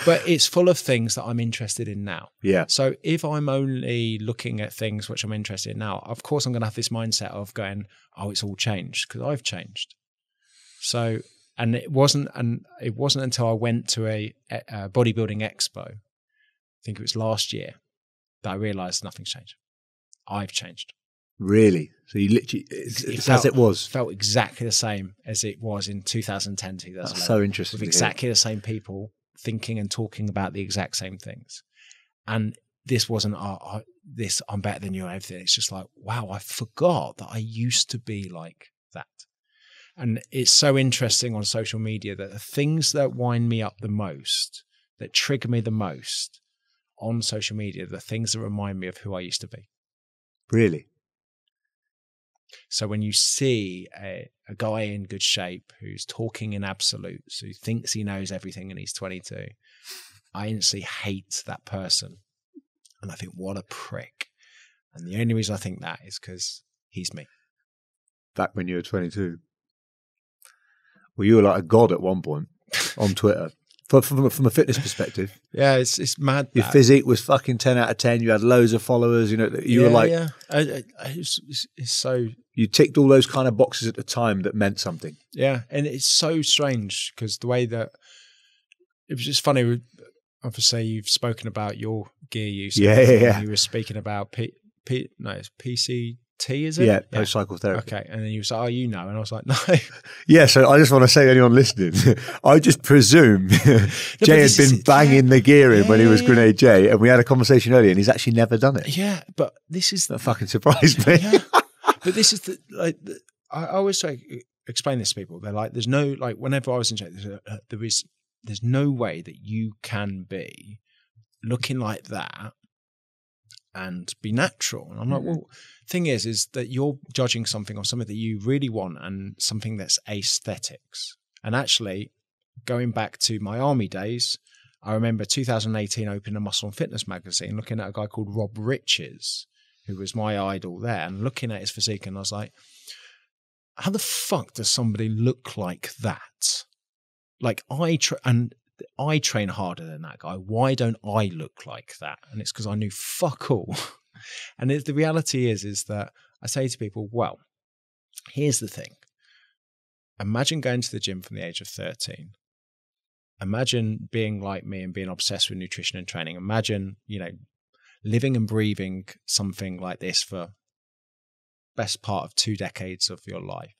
But it's full of things that I'm interested in now. Yeah. So if I'm only looking at things which I'm interested in now, of course I'm going to have this mindset of going, oh, it's all changed because I've changed. So, and it wasn't until I went to a bodybuilding expo, I think it was last year, that I realized nothing's changed. I've changed. Really? So you literally, it's as it was. Felt exactly the same as it was in 2010, 2011. That's so interesting. With exactly the same people thinking and talking about the exact same things. And this wasn't, I'm better than you and everything. It's just like, wow, I forgot that I used to be like that. And it's so interesting on social media that the things that wind me up the most, that trigger me the most on social media, the things that remind me of who I used to be. Really? So when you see a guy in good shape who's talking in absolutes, who thinks he knows everything and he's 22, I instantly hate that person. And I think, what a prick. And the only reason I think that is because he's me. Back when you were 22? Well, you were like a god at one point on Twitter. From a fitness perspective. Yeah, it's mad. Your physique was fucking 10 out of 10. You had loads of followers. You were like... Yeah. It's so... You ticked all those kind of boxes at the time that meant something. Yeah, and it's so strange because the way that... It was just funny. Obviously, you've spoken about your gear use. Yeah. You were speaking about it's PCT, is it? Yeah, post-cycle therapy. Okay, and then you was like, and I was like, no. Yeah, so I just want to say to anyone listening, I just presume Jay had been banging the gear in when he was Grenade Jay, and we had a conversation earlier, and he's actually never done it. Yeah, but this is... That fucking surprised me. Yeah. But this is I always explain this to people. They're like, there's no, like, whenever I was in shape, there's no way that you can be looking like that and be natural. And I'm like, well, thing is that you're judging something on something that you really want and something that's aesthetics. And actually, going back to my army days, I remember 2018 opening a Muscle and Fitness magazine, looking at a guy called Rob Riches, who was my idol there, and looking at his physique, and I was like, how the fuck does somebody look like that? Like, I train harder than that guy. Why don't I look like that? And it's because I knew fuck all. And the reality is that I say to people, well, here's the thing. Imagine going to the gym from the age of 13. Imagine being like me and being obsessed with nutrition and training. Imagine, living and breathing something like this for best part of 2 decades of your life.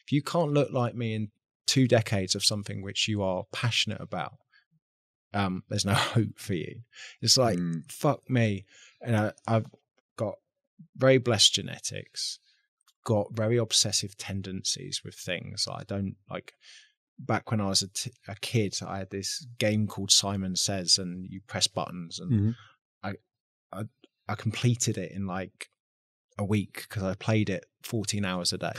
If you can't look like me in 2 decades of something which you are passionate about, there's no hope for you. It's like, fuck me. And I've got very blessed genetics, got very obsessive tendencies with things. I don't like, back when I was a kid, I had this game called Simon Says, and you press buttons, and I completed it in like a week because I played it 14 hours a day.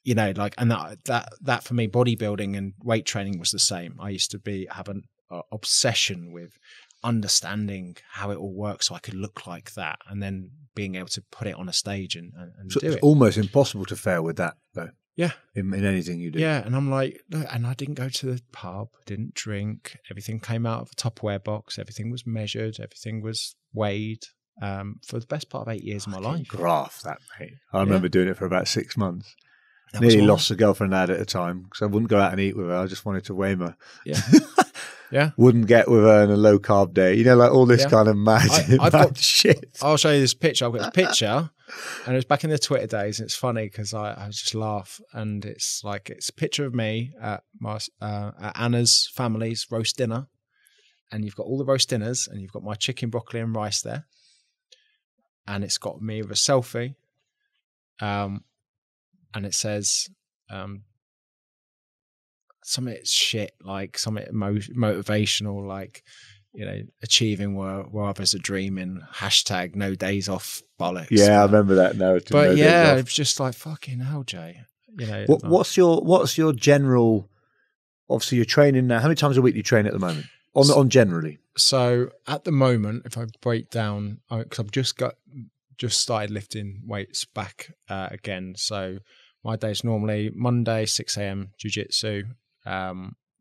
You know, like, and that for me, bodybuilding and weight training was the same. I used to have an obsession with understanding how it all works so I could look like that, and then being able to put it on a stage and so do it's it. almost impossible to fail with that, though. Yeah. In anything you do. Yeah. And I'm like, look, and I didn't go to the pub, didn't drink. Everything came out of a Tupperware box. Everything was measured. Everything was weighed for the best part of 8 years of my life. Graph that, mate. I remember doing it for about 6 months. That Nearly lost the girlfriend I had at a time because I wouldn't go out and eat with her. I just wanted to weigh her. Yeah. Yeah. Wouldn't get with her on a low carb day. You know, like all this kind of mad shit. I'll show you this picture. I've got this picture, and it was back in the Twitter days. And it's funny because I just laugh, and it's like, it's a picture of me at at Anna's family's roast dinner, and you've got all the roast dinners, and you've got my chicken, broccoli, and rice there, and it's got me with a selfie, and it says something shit, like something motivational, like, you know, achieving where others are dreaming, hashtag no days off bollocks. Yeah, I remember that narrative. But yeah, it was just like, fucking hell, Jay. You know, what's your general, obviously you're training now, how many times a week do you train at the moment? On generally? So at the moment, if I break down, because I've just started lifting weights back again. So my days normally Monday 6 a.m. jiu-jitsu,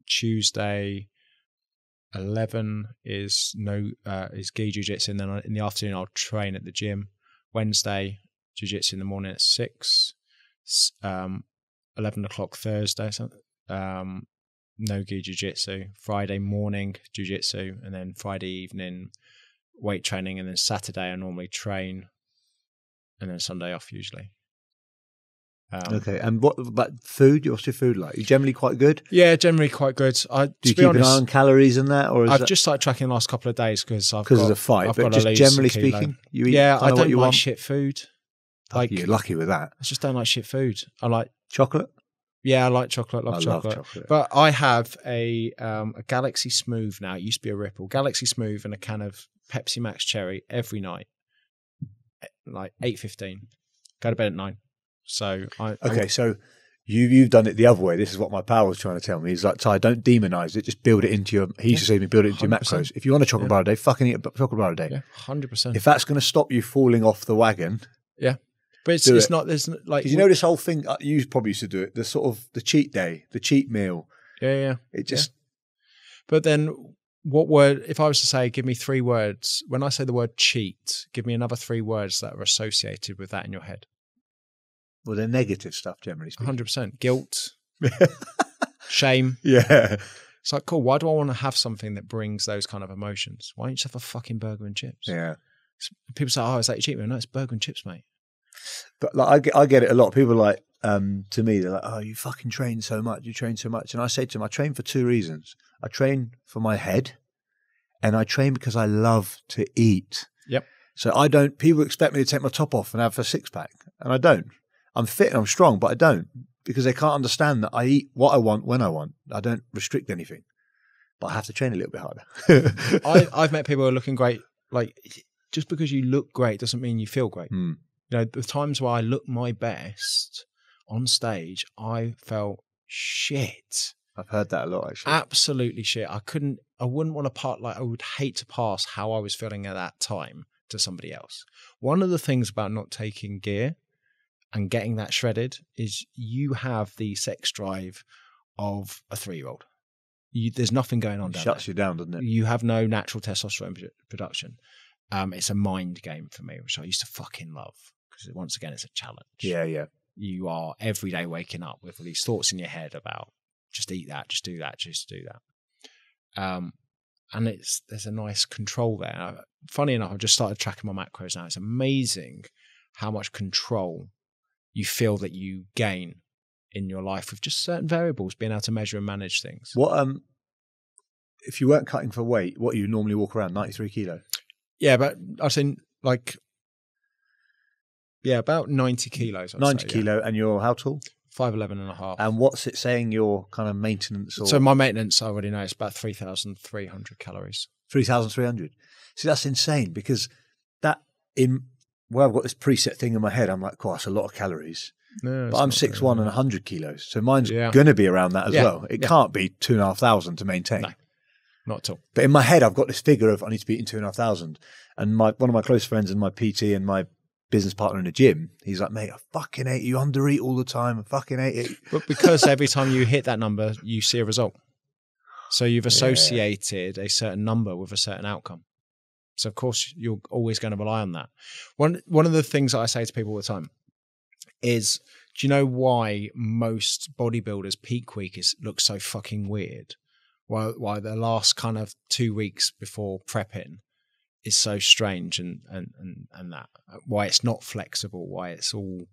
Tuesday 11 is gi jiu-jitsu, and then in the afternoon I'll train at the gym. Wednesday jiu-jitsu in the morning at 6, 11 o'clock Thursday, no gi jiu-jitsu. Friday morning jiu-jitsu, and then Friday evening weight training, and then Saturday I normally train, and then Sunday off usually. Okay, and what about food? What's your food like? You generally quite good? Yeah, generally quite good. Do you keep an eye on calories and that, or I've just started tracking the last couple of days because of the fight. But just generally speaking, you eat I don't like shit food. Like, you're lucky with that. I just don't like shit food. I like chocolate. Yeah, I like chocolate. Love chocolate. But I have a Galaxy Smooth now. It used to be a Ripple. Galaxy Smooth and a can of Pepsi Max Cherry every night, like 8:15. Go to bed at 9. So so you've done it the other way. This is what my pal was trying to tell me. He's like, Ty, don't demonize it. Just build it into your. He used to say to me, build it into 100%. Your macros. If you want a chocolate bar a day, fucking eat a chocolate bar a day. Yeah, 100%. If that's going to stop you falling off the wagon, yeah. But it's not. There's like, you know, this whole thing. You probably used to do it. The sort of the cheat day, the cheat meal. Yeah. It just. Yeah. But then, what word? If I was to say, give me 3 words. When I say the word cheat, give me another 3 words that are associated with that in your head. Well, they're negative stuff, generally speaking. 100%. Guilt, shame. Yeah. It's like, cool, why do I want to have something that brings those kind of emotions? Why don't you just have a fucking burger and chips? Yeah. People say, oh, is that your cheat meal? No, it's burger and chips, mate. But like, I get it a lot. People are like, to me, they're like, oh, you fucking train so much. You train so much. And I say to them, I train for 2 reasons. I train for my head, and I train because I love to eat. Yep. So people expect me to take my top off and have a 6-pack, and I don't. I'm fit and I'm strong, but I don't, because they can't understand that I eat what I want when I want. I don't restrict anything, but I have to train a little bit harder. I've met people who are looking great. Like, just because you look great doesn't mean you feel great. You know, the times where I look my best on stage, I felt shit. I've heard that a lot, actually. Absolutely shit. I wouldn't want to I would hate to pass how I was feeling at that time to somebody else. One of the things about not taking gear and getting that shredded is you have the sex drive of a 3-year-old. There's nothing going on down there. Shuts you down, doesn't it? You have no natural testosterone production. It's a mind game for me, which I used to fucking love, because once again, it's a challenge. Yeah. You are every day waking up with these thoughts in your head about just eat that, just do that, just do that. And there's a nice control there. Funny enough, I've just started tracking my macros now. It's amazing how much control you feel that you gain in your life with just certain variables, being able to measure and manage things. What if you weren't cutting for weight, what you normally walk around 93 kilo. Yeah, but I've seen about 90 kilos. 90 kilo, and you're how tall? 5'11" and a half. And what's it saying your kind of maintenance? Or So my maintenance, I already know, is about 3,300 calories. 3,300. See, that's insane, because that I've got this preset thing in my head. I'm like, oh, that's a lot of calories. No, but I'm 6'1" and 100 kilos. So mine's going to be around that as well. It can't be 2,500 to maintain. No, not at all. But in my head, I've got this figure of I need to be eating 2,500. And one of my close friends and my PT and my business partner in the gym, he's like, mate, I fucking hate you. Undereat all the time. I fucking hate it. But because every time you hit that number, you see a result. So you've associated a certain number with a certain outcome. So of course you're always going to rely on that. One of the things that I say to people all the time is, do you know why most bodybuilders' peak week looks so fucking weird? Why the last kind of 2 weeks before prepping is so strange and that? Why it's not flexible? Why it's all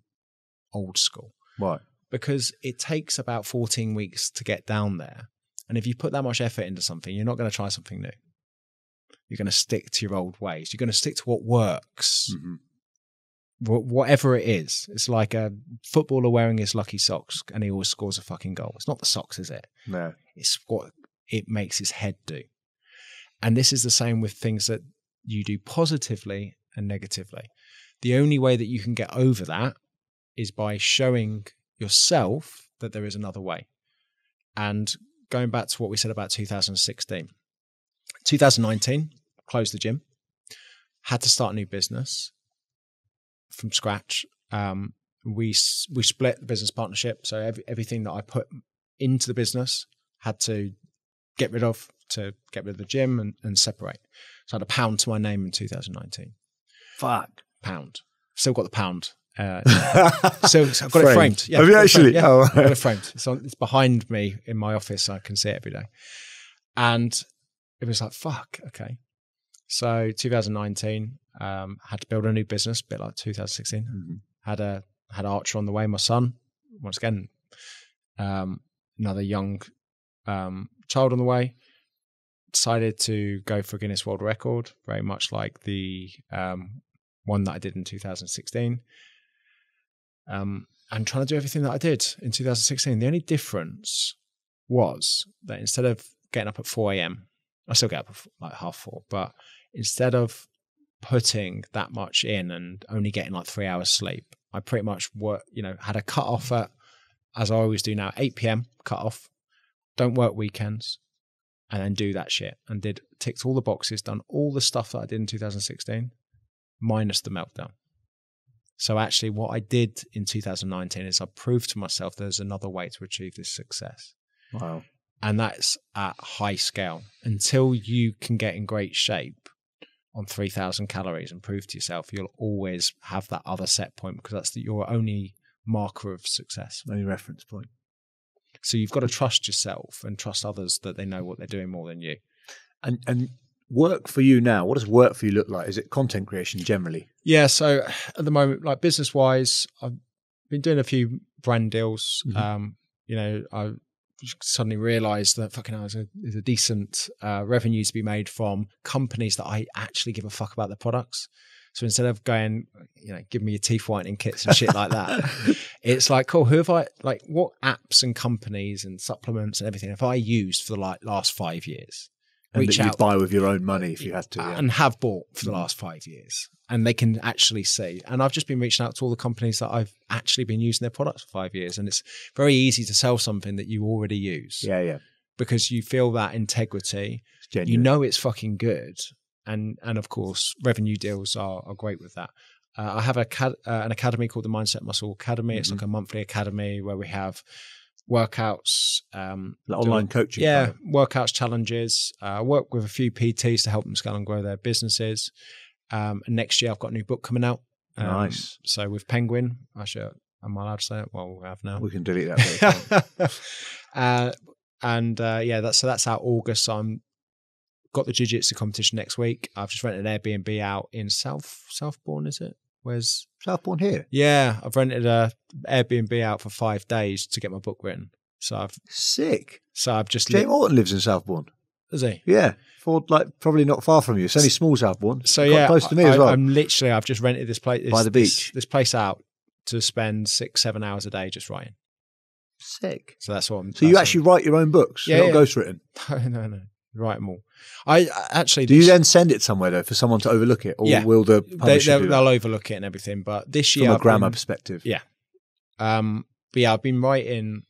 old school? Why? Because it takes about 14 weeks to get down there. And if you put that much effort into something, you're not going to try something new. You're going to stick to your old ways. You're going to stick to what works. Mm-hmm. Whatever it is. It's like a footballer wearing his lucky socks and he always scores a fucking goal. It's not the socks, is it? No. It's what it makes his head do. And this is the same with things that you do positively and negatively. The only way that you can get over that is by showing yourself that there is another way. And going back to what we said about 2016, 2019, closed the gym, had to start a new business from scratch. We split the business partnership. So everything that I put into the business had to get rid of the gym and separate. So I had £1 to my name in 2019. Fuck. £1. Still got the £1. So I've got it framed. Yeah, have you actually? Yeah, oh, I've got it framed. It's behind me in my office. So I can see it every day. And it was like, fuck, okay. So 2019, had to build a new business, a bit like 2016. Mm-hmm. Had Archer on the way, my son. Once again, another young child on the way. Decided to go for a Guinness World Record, very much like the one that I did in 2016. And trying to do everything that I did in 2016. The only difference was that instead of getting up at 4 a.m., I still get up at like 4:30, but instead of putting that much in and only getting like 3 hours sleep, I pretty much had a cut off at, as I always do now, 8 p.m. cut off. Don't work weekends, and then do that shit. And ticked all the boxes, done all the stuff that I did in 2016, minus the meltdown. So actually what I did in 2019 is I proved to myself there's another way to achieve this success. Wow. And that's at high scale. Until you can get in great shape on 3,000 calories and prove to yourself, you'll always have that other set point, because that's your only marker of success. Only reference point. So you've got to trust yourself and trust others that they know what they're doing more than you. And work for you now, what does work for you look like? Is it content creation generally? Yeah, so at the moment, like business-wise, I've been doing a few brand deals. Mm-hmm. I suddenly realized that fucking hell, there's a decent revenue to be made from companies that I actually give a fuck about their products. So instead of going, give me your teeth whitening kits and shit like that, it's like, cool, what apps and companies and supplements and everything have I used for the last 5 years? And that you'd buy with your own money if you had to. Yeah. And have bought for the last 5 years. And they can actually see. And I've just been reaching out to all the companies that I've actually been using their products for 5 years. And it's very easy to sell something that you already use. Yeah, yeah. Because you feel that integrity. It's genuine. You know it's fucking good. And of course, revenue deals are great with that. I have an academy called the Mindset Muscle Academy. Mm-hmm. It's like a monthly academy where we have workouts, online coaching. Yeah, workouts, challenges. I work with a few PTs to help them scale and grow their businesses. And next year I've got a new book coming out. Nice. So with Penguin, actually, am I allowed to say it? Well, we have now. We can delete that. That's out August. So I'm got the jiu-jitsu competition next week. I've just rented an Airbnb out in Southbourne, is it? Where's Southbourne here? Yeah, I've rented a Airbnb out for 5 days to get my book written. So sick. So I've just Jay Alderton lives in Southbourne. Is he? Yeah, Ford, like probably not far from you. It's only small Southbourne. So Quite close to me as well. I've just rented this place By the beach. This place out to spend 6-7 hours a day just writing. Sick. So that's what I'm. So you actually write your own books? Yeah, You're not ghostwritten? No. Write them all. I actually. Do you then send it somewhere though for someone to overlook it, or will the publisher do that? They'll overlook it and everything. But this year, from a grammar perspective, yeah. But yeah, I've been writing.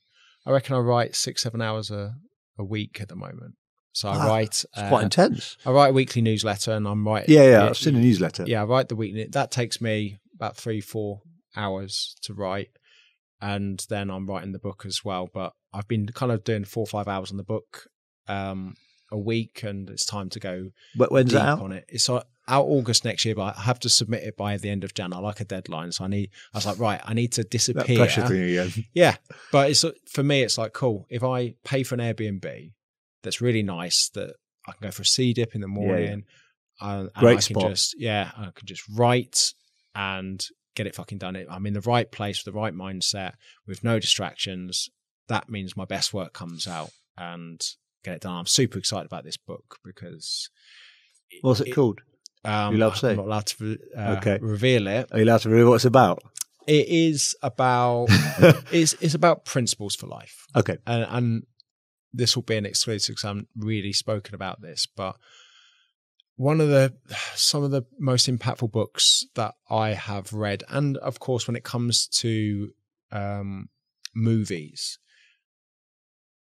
I reckon I write 6-7 hours a week at the moment. So I write. It's quite intense. I write a weekly newsletter, and I'm writing. Yeah. I've seen a newsletter. Yeah, I write the weekly. That takes me about 3-4 hours to write, and then I'm writing the book as well. But I've been kind of doing 4 or 5 hours on the book a week, and it's time to go. But when's deep that out? On it. It's out August next year, but I have to submit it by the end of Jan. I like a deadline, so I was like, right, I need to disappear. That pressure thing again. Yeah, but it's for me, it's like cool. If I pay for an Airbnb that's really nice, that I can go for a sea dip in the morning. And Great I spot. I can just write and get it fucking done. I'm in the right place with the right mindset with no distractions. That means my best work comes out and get it done. I'm super excited about this book because. What's it called? You allowed to say? I'm not allowed to reveal it. Are you allowed to reveal what it's about? It is about it's about principles for life. Okay. And this will be an exclusive because I haven't really spoken about this, but some of the most impactful books that I have read, and of course when it comes to movies,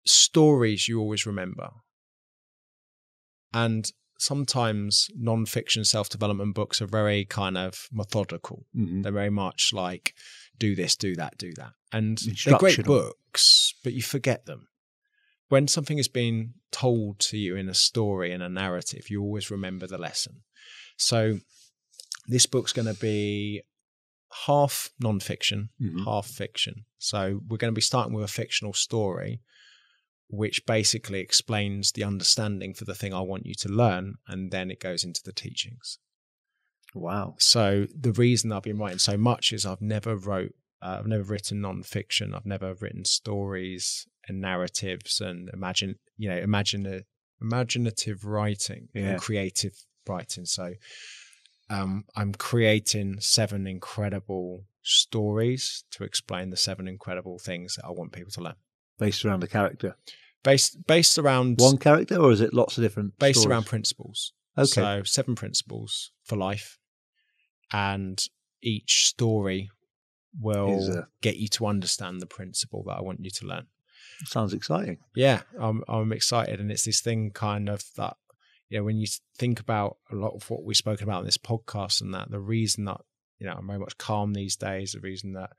stories you always remember. And sometimes non-fiction self-development books are very kind of methodical. Mm-hmm. They're very much like, do this, do that, do that. And they're great books, but you forget them. When something is being told to you in a story, in a narrative, you always remember the lesson. So this book's going to be half non-fiction, half fiction. So we're going to be starting with a fictional story, which basically explains the understanding for the thing I want you to learn, and then it goes into the teachings. Wow. So the reason I've been writing so much is I've never written non-fiction. I've never written stories and narratives and imaginative writing and creative writing. So I'm creating 7 incredible stories to explain the 7 incredible things that I want people to learn. Based around a character? Based around... one character, or is it lots of different Based stories? around principles. Okay. So 7 principles for life. And each story will get you to understand the principle that I want you to learn. Sounds exciting. Yeah, I'm excited. And it's this thing kind of that, when you think about a lot of what we've spoken about in this podcast and that, the reason that, I'm very much calm these days, the reason that,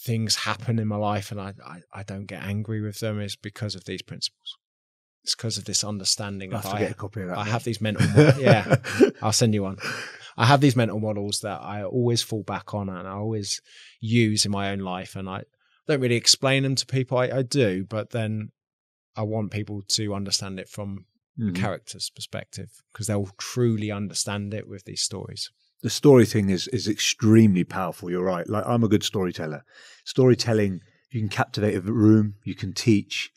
things happen in my life and I don't get angry with them is because of these principles. It's because of this understanding. I'll have to get a copy of that. I have these mental I'll send you one. I have these mental models that I always fall back on and I always use in my own life, and I don't really explain them to people. I do, but then I want people to understand it from a character's perspective because they'll truly understand it with these stories. The story thing is extremely powerful. You're right. Like, I'm a good storyteller. Storytelling, you can captivate a room, you can teach.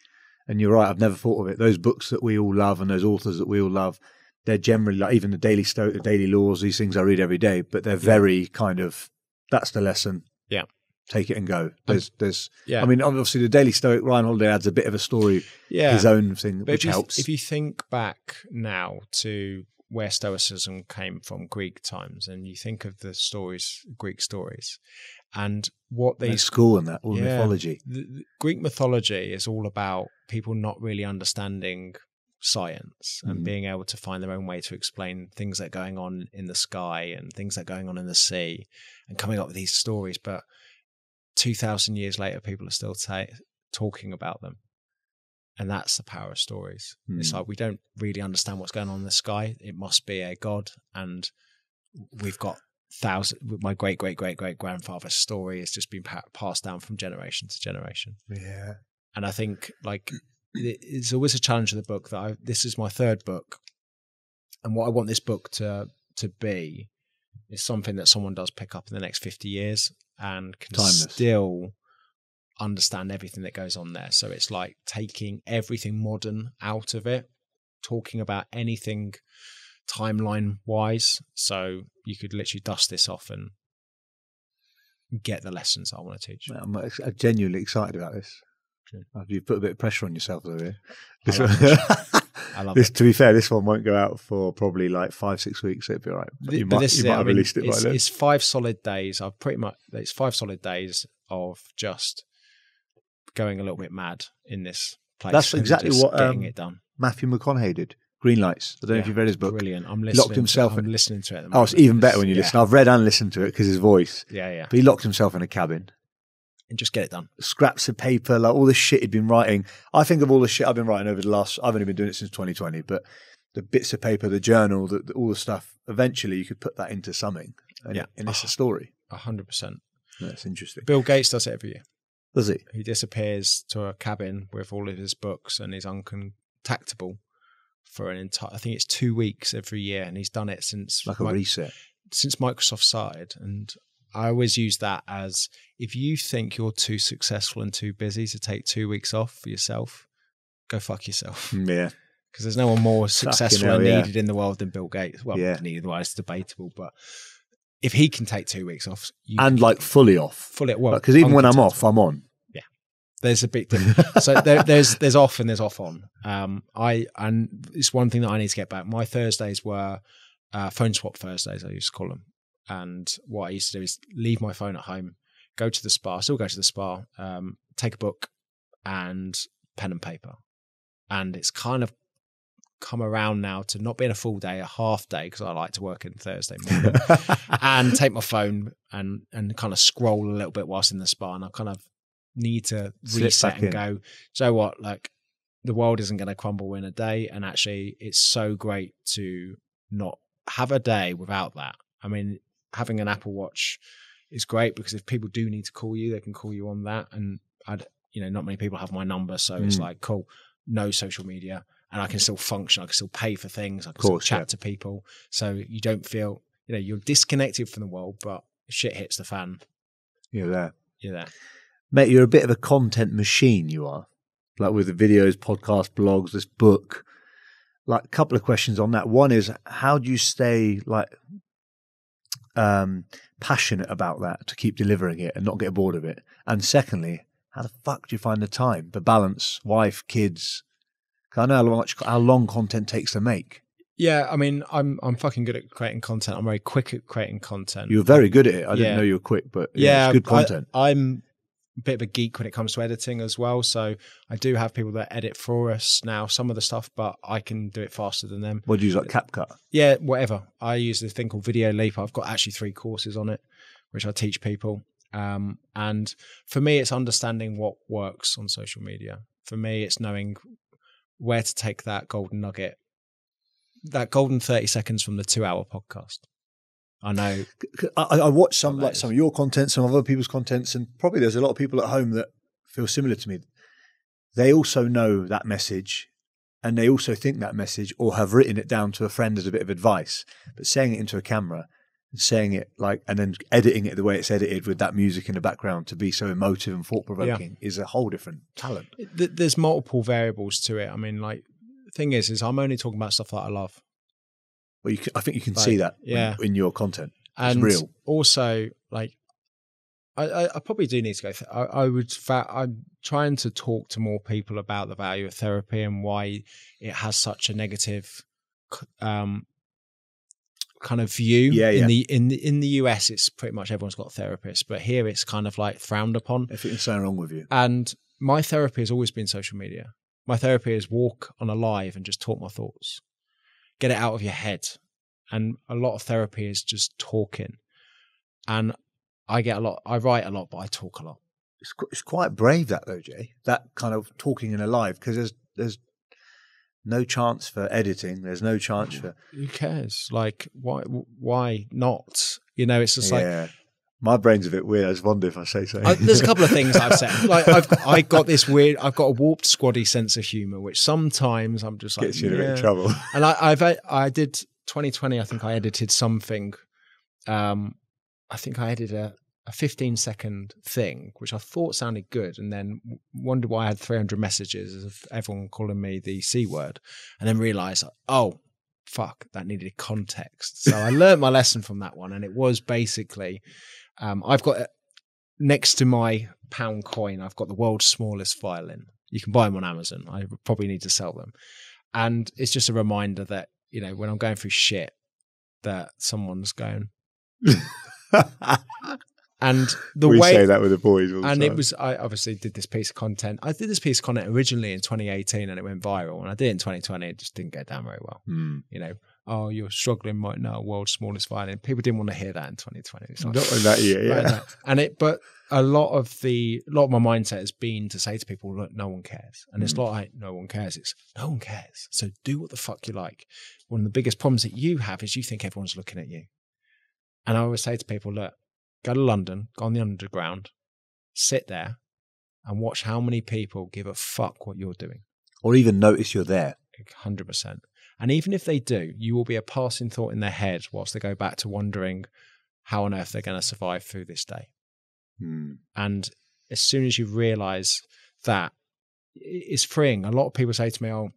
And you're right, I've never thought of it. Those books that we all love and those authors that we all love, they're generally like even the Daily Stoic, the Daily Laws, these things I read every day, but they're very kind of, that's the lesson. Yeah. Take it and go. I mean, obviously the Daily Stoic, Ryan Holiday adds a bit of a story, his own thing, which helps. If you think back now to where Stoicism came from, Greek times, and you think of the stories, Greek stories, and what they school and that, all mythology. The Greek mythology is all about people not really understanding science and being able to find their own way to explain things that are going on in the sky and things that are going on in the sea and coming up with these stories. But 2,000 years later, people are still talking about them. And that's the power of stories. It's like we don't really understand what's going on in the sky. It must be a god. And we've got my great-great-great-great-grandfather's story has just been passed down from generation to generation. Yeah. And I think it's always a challenge of the book that this is my 3rd book. And what I want this book to be is something that someone does pick up in the next 50 years and can still understand everything that goes on there. So it's like taking everything modern out of it, talking about anything timeline wise. So you could literally dust this off and get the lessons I want to teach. I'm genuinely excited about this. True. You've put a bit of pressure on yourself over here. I love it. To be fair, this one won't go out for probably like 5-6 weeks. So it'd be all right. You might have released it by then. It's 5 solid days. It's 5 solid days of just going a little bit mad in this place. That's exactly what getting it done. Matthew McConaughey did. Green Lights. I don't know if you've read his book. Brilliant. I'm listening. Locked himself. I'm listening to it at the moment. Oh, it's even better when you listen. I've read and listened to it because his voice. Yeah. But he locked himself in a cabin and just get it done. Scraps of paper, like all the shit he'd been writing. I think of all the shit I've been writing over the last. I've only been doing it since 2020, but the bits of paper, the journal, all the stuff. Eventually, you could put that into something, and it's a story. 100%. That's interesting. Bill Gates does it every year. Does he? He disappears to a cabin with all of his books and is uncontactable for an entire, I think it's 2 weeks every year, and he's done it since like a reset since Microsoft started. And I always use that as, if you think you're too successful and too busy to take 2 weeks off for yourself, go fuck yourself. Yeah, because there's no one more successful and needed in the world than Bill Gates. Well, needed, well, it's debatable, but if he can take 2 weeks off, and like fully off, well, because even when I'm off, I'm on. There's a big difference. So there's off and there's off on. And it's one thing that I need to get back. My Thursdays were phone swap Thursdays, I used to call them. And what I used to do is leave my phone at home, go to the spa, still go to the spa, take a book and pen and paper. And it's kind of come around now to not being a full day, a half day, because I like to work in Thursday morning, and take my phone and kind of scroll a little bit whilst in the spa. And I kind of need to reset and go, so what, like, the world isn't going to crumble in a day, and actually it's so great to not have a day without that. I mean, having an Apple Watch is great because if people do need to call you, they can call you on that, and not many people have my number, so it's like, cool, no social media, and I can still function, I can still pay for things, I can still chat to people, so you don't feel, you're disconnected from the world, but if shit hits the fan, you're there. Mate, you're a bit of a content machine, you are. Like with the videos, podcasts, blogs, this book. Like a couple of questions on that. One is, how do you stay passionate about that to keep delivering it and not get bored of it? And secondly, how the fuck do you find the time, the balance, wife, kids? Because I know how long content takes to make. Yeah, I mean, I'm fucking good at creating content. I'm very quick at creating content. You're very good at it. I didn't know you were quick, but it's good content. I'm a bit of a geek when it comes to editing as well. So I do have people that edit for us now, some of the stuff, but I can do it faster than them. What do you use, like CapCut? Yeah, whatever. I use this thing called Video Leap. I've got actually 3 courses on it, which I teach people. And for me, it's understanding what works on social media. For me, it's knowing where to take that golden nugget, that golden 30 seconds from the 2-hour podcast. I know. I watch some of your content, some of other people's contents, and probably there's a lot of people at home that feel similar to me. They also know that message, and they also think that message, or have written it down to a friend as a bit of advice. But saying it into a camera, and saying it and then editing it the way it's edited with that music in the background to be so emotive and thought provoking is a whole different talent. There's multiple variables to it. I memean, like, the thing is I'm only talking about stuff that I love. Well, I think you can see that in your content. It's and real. Also, like, I probably do need to go. I'm trying to talk to more people about the value of therapy and why it has such a negative kind of view. In the US, it's pretty much everyone's got a therapist, but here it's kind of like frowned upon. I think there's something wrong with you. And my therapy has always been social media. My therapy is walk on a live and just talk my thoughts. Get it out of your head. And a lot of therapy is just talking. And I write a lot, but I talk a lot. It's quite brave, that though, Jay, that kind of talking in a live, because there's no chance for editing. There's no chance for... Who cares? Like, why not? It's just like... My brain's a bit weird. I just wonder if I say something. There's a couple of things I've said. Like, I've got a warped squaddy sense of humor, which sometimes I'm just like... Gets you in a bit of trouble. And I did 2020, I think I edited something. I think I edited a 15-second thing, which I thought sounded good, and then wondered why I had 300 messages of everyone calling me the C word, and then realized, oh, fuck, that needed context. So I learned my lesson from that one, and it was basically, I've got, next to my pound coin, I've got the world's smallest violin. You can buy them on Amazon. I probably need to sell them. And it's just a reminder that, you know, when I'm going through shit, that someone's going... And we say that with the boys all the time. It was, I obviously did this piece of content. I did this piece of content originally in 2018 and it went viral. And I did it in 2020. It just didn't go down very well. You know, oh, you're struggling right now, world's smallest violin. People didn't want to hear that in 2020. It's like, not in that year, yeah. Right, but a lot of my mindset has been to say to people, look, no one cares. And it's not like no one cares. It's no one cares. So do what the fuck you like. One of the biggest problems that you have is you think everyone's looking at you. And I always say to people, look, go to London, go on the underground, sit there and watch how many people give a fuck what you're doing. Or even notice you're there. 100%. And even if they do, you will be a passing thought in their head whilst they go back to wondering how on earth they're going to survive through this day. And as soon as you realize that, it's freeing. A lot of people say to me, oh,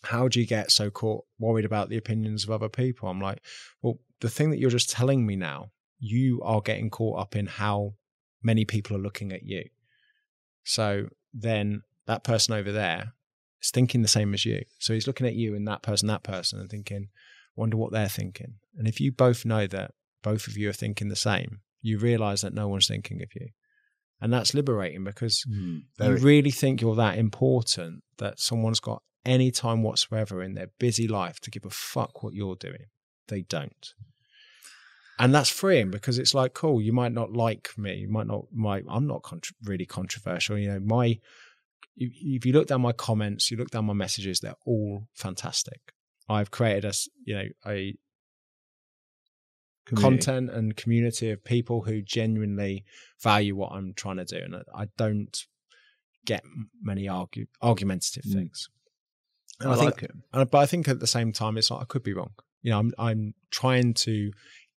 how do you get so worried about the opinions of other people? I'm like, well, the thing that you're just telling me now, you are getting caught up in how many people are looking at you. So then that person over there is thinking the same as you. So he's looking at you and that person, and thinking, wonder what they're thinking. And if you both know that both of you are thinking the same, you realize that no one's thinking of you. And that's liberating because you really think you're that important that someone's got any time whatsoever in their busy life to give a fuck what you're doing. They don't. And that's freeing because it's like, cool, you might not like me. You might not, I'm not really controversial. You know, if you look down my comments, you look down my messages, they're all fantastic. I've created a content and community of people who genuinely value what I'm trying to do. And I don't get many argumentative things. And I think, but I think at the same time, it's like, I could be wrong. You know, I'm trying to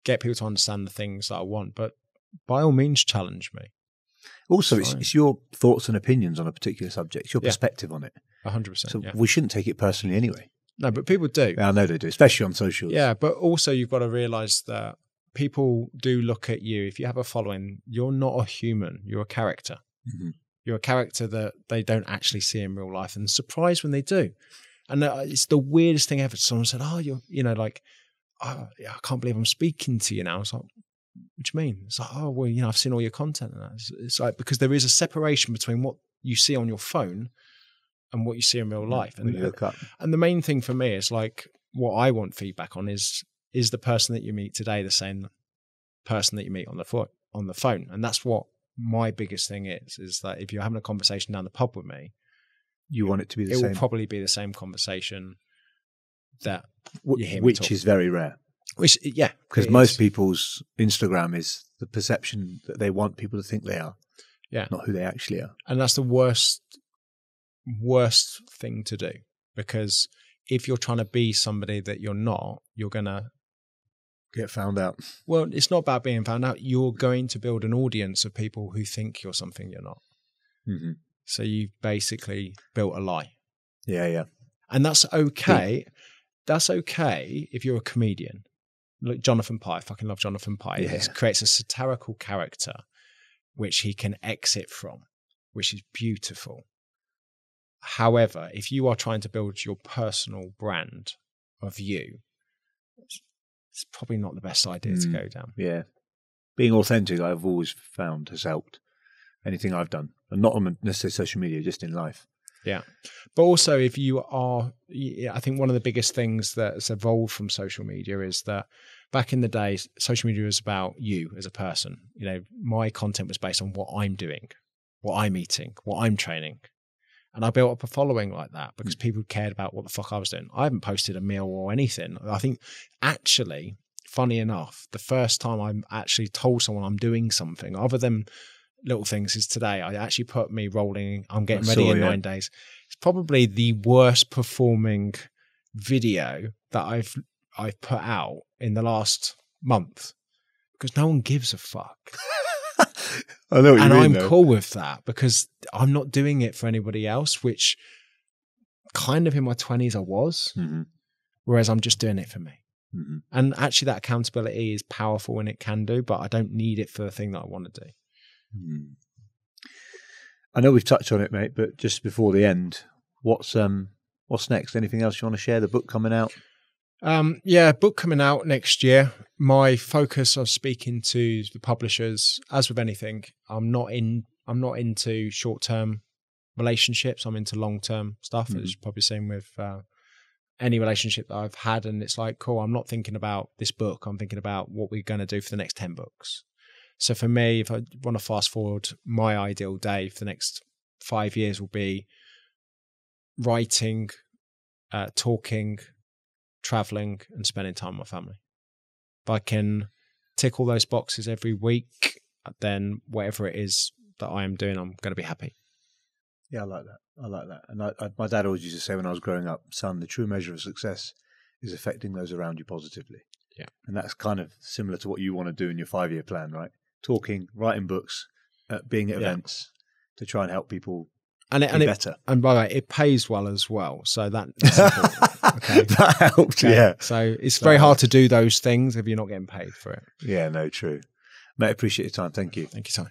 get people to understand the things that I want, but by all means challenge me. Also, it's your thoughts and opinions on a particular subject. It's your perspective on it. 100%. So we shouldn't take it personally anyway. No, but people do. I know they do, especially on socials. Yeah, but also you've got to realize that people do look at you. If you have a following, you're not a human. You're a character. You're a character that they don't actually see in real life, and surprised when they do. And it's the weirdest thing ever. Someone said, oh, I can't believe I'm speaking to you now. It's like, what do you mean? It's like, oh, well, I've seen all your content. And it's like, because there is a separation between what you see on your phone and what you see in real life. And, and the main thing for me is like, what I want feedback on is the person that you meet today the same person that you meet on the phone? And that's what my biggest thing is that if you're having a conversation down the pub with me, you want it to be the same. It will probably be the same conversation that you hear me which talk. Is very rare. Because most people's Instagram is the perception that they want people to think they are, not who they actually are. And that's the worst thing to do, because if you're trying to be somebody that you're not, you're gonna get found out. Well, it's not about being found out. You're going to build an audience of people who think you're something you're not. So you've basically built a lie. Yeah. And that's okay. That's okay if you're a comedian. Look, Jonathan Pye, I fucking love Jonathan Pye. He creates a satirical character which he can exit from, which is beautiful. However, if you are trying to build your personal brand of you, it's probably not the best idea to go down. Yeah. Being authentic, I've always found, has helped anything I've done. And not on necessarily social media, just in life. Yeah. But also if you are, I think one of the biggest things that's evolved from social media is that back in the day, social media was about you as a person. You know, my content was based on what I'm doing, what I'm eating, what I'm training. And I built up a following like that because people cared about what the fuck I was doing. I haven't posted a meal or anything. I think actually, funny enough, the first time I actually told someone I'm doing something other than little things is today. I actually put me rolling. I'm getting ready in 9 days. It's probably the worst performing video that I've put out in the last month because no one gives a fuck. I know what you and mean, I'm though. cool with that because I'm not doing it for anybody else, which kind of in my 20s I was, whereas I'm just doing it for me. And actually that accountability is powerful and it can do, but I don't need it for the thing that I want to do. I know we've touched on it, mate, but just before the end, what's next? Anything else you want to share? The book coming out? Book coming out next year. My focus of speaking to the publishers, as with anything, I'm not into short-term relationships. I'm into long-term stuff, as you've probably seen with any relationship that I've had. And it's like, cool, I'm not thinking about this book. I'm thinking about what we're going to do for the next 10 books. So for me, if I want to fast forward, my ideal day for the next 5 years will be writing, talking, traveling, and spending time with my family. If I can tick all those boxes every week, then whatever it is that I am doing, I'm going to be happy. Yeah, I like that. And my dad always used to say when I was growing up, son, the true measure of success is affecting those around you positively. Yeah. And that's kind of similar to what you want to do in your 5-year plan, right? Talking, writing books, being at events to try and help people be better. And by the way, it pays well as well. So that's important. Okay. That helps, yeah. So it's very hard to do those things if you're not getting paid for it. Yeah, no, true. Mate, appreciate your time. Thank you. Thank you, Tony.